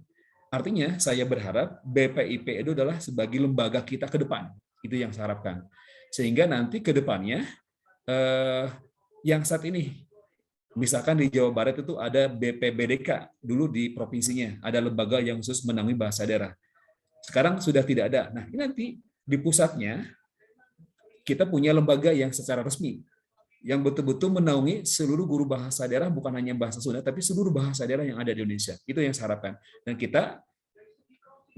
Artinya saya berharap BPIP itu adalah sebagai lembaga kita ke depan. Itu yang saya harapkan. Sehingga nanti ke depannya yang saat ini misalkan di Jawa Barat itu ada BPBDK dulu di provinsinya, ada lembaga yang khusus menangani bahasa daerah. Sekarang sudah tidak ada. Nah, ini nanti di pusatnya kita punya lembaga yang secara resmi yang betul-betul menaungi seluruh guru bahasa daerah, bukan hanya bahasa Sunda, tapi seluruh bahasa daerah yang ada di Indonesia. Itu yang saya harapkan. Dan kita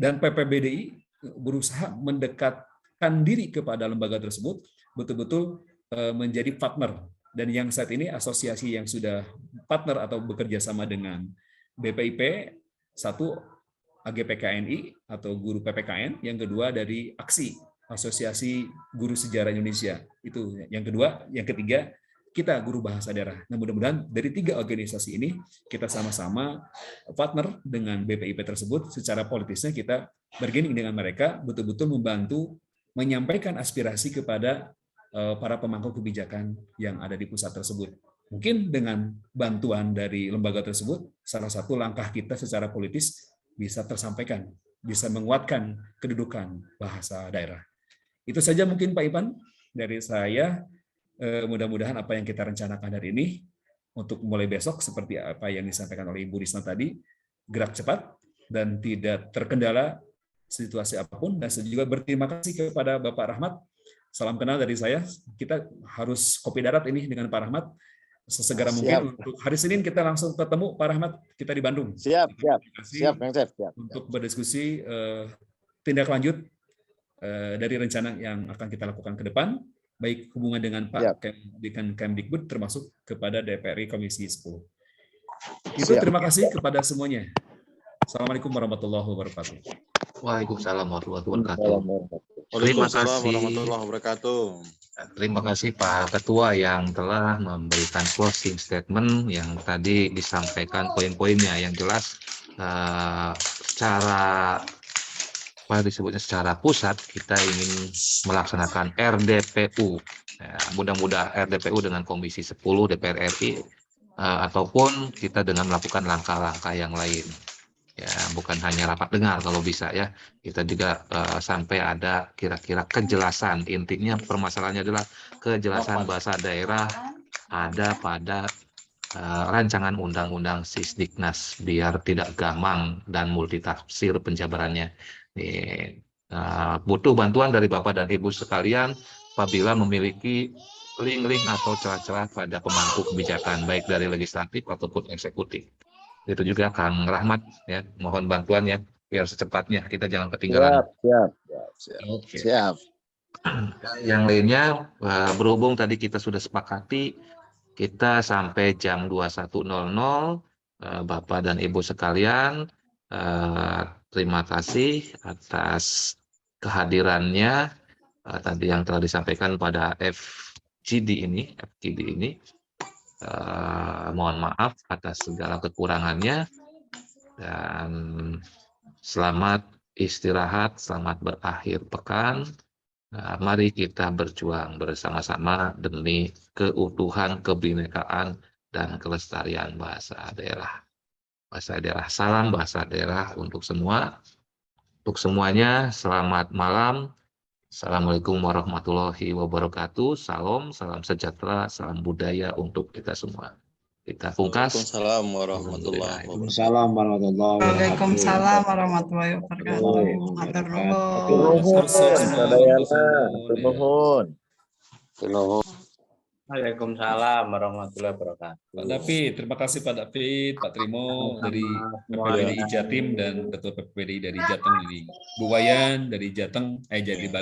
dan PPBDI berusaha mendekatkan diri kepada lembaga tersebut, betul-betul menjadi partner. Dan yang saat ini asosiasi yang sudah partner atau bekerja sama dengan BPIP, satu AGPKNI atau guru PPKN, yang kedua dari AKSI, Asosiasi Guru Sejarah Indonesia. Itu yang kedua, yang ketiga kita guru bahasa daerah. Nah, mudah-mudahan dari 3 organisasi ini kita sama-sama partner dengan BPIP tersebut. Secara politisnya kita bergaining dengan mereka, betul-betul membantu menyampaikan aspirasi kepada para pemangku kebijakan yang ada di pusat tersebut. Mungkin dengan bantuan dari lembaga tersebut, salah satu langkah kita secara politis bisa tersampaikan, bisa menguatkan kedudukan bahasa daerah. Itu saja mungkin Pak Ipan dari saya. Mudah-mudahan apa yang kita rencanakan hari ini untuk mulai besok seperti apa yang disampaikan oleh Ibu Risma tadi, gerak cepat dan tidak terkendala situasi apapun. Dan saya juga berterima kasih kepada Bapak Rahmat. Salam kenal dari saya. Kita harus kopi darat ini dengan Pak Rahmat sesegera mungkin. Untuk hari Senin kita langsung ketemu Pak Rahmat, kita di Bandung. Siap. Untuk berdiskusi tindak lanjut dari rencana yang akan kita lakukan ke depan, baik hubungan dengan Pak Kemdikbud termasuk kepada DPRI Komisi 10. Itu terima kasih kepada semuanya. Assalamualaikum warahmatullahi wabarakatuh. Waalaikumsalam warahmatullahi wabarakatuh. Terima kasih. Terima kasih Pak Ketua yang telah memberikan closing statement yang tadi disampaikan poin-poinnya yang jelas secara pusat kita ingin melaksanakan RDPU. Ya, mudah-mudahan RDPU dengan Komisi 10 DPR RI ataupun kita dengan melakukan langkah-langkah yang lain. Ya, bukan hanya rapat dengar kalau bisa ya. Kita juga sampai ada kira-kira kejelasan. Intinya permasalahannya adalah kejelasan bahasa daerah ada pada rancangan undang-undang Sisdiknas biar tidak gamang dan multitafsir penjabarannya. Butuh bantuan dari Bapak dan Ibu sekalian apabila memiliki link-link atau celah-celah pada pemangku kebijakan baik dari legislatif ataupun eksekutif. Itu juga Kang Rahmat ya, mohon bantuannya biar secepatnya kita jangan ketinggalan. Siap. Yang lainnya berhubung tadi kita sudah sepakati kita sampai jam 21.00, Bapak dan Ibu sekalian, terima kasih atas kehadirannya tadi yang telah disampaikan pada FGD ini. Mohon maaf atas segala kekurangannya dan selamat istirahat, selamat berakhir pekan. Mari kita berjuang bersama-sama demi keutuhan, kebinekaan, dan kelestarian bahasa daerah. Salam bahasa daerah untuk semua. Untuk semuanya, selamat malam. Assalamualaikum warahmatullahi wabarakatuh. Salam sejahtera, salam budaya untuk kita semua. Kita pungkas. Waalaikumsalam warahmatullahi wabarakatuh. Waalaikumsalam warahmatullahi wabarakatuh. Matur nuwun. Waalaikumsalam warahmatullahi wabarakatuh. Pak David, terima kasih Pak David, Pak Trimo dari PPDI Jatim dan Ketua PPDI dari Jateng, Bu Wayan dari Jateng, jadi Bali.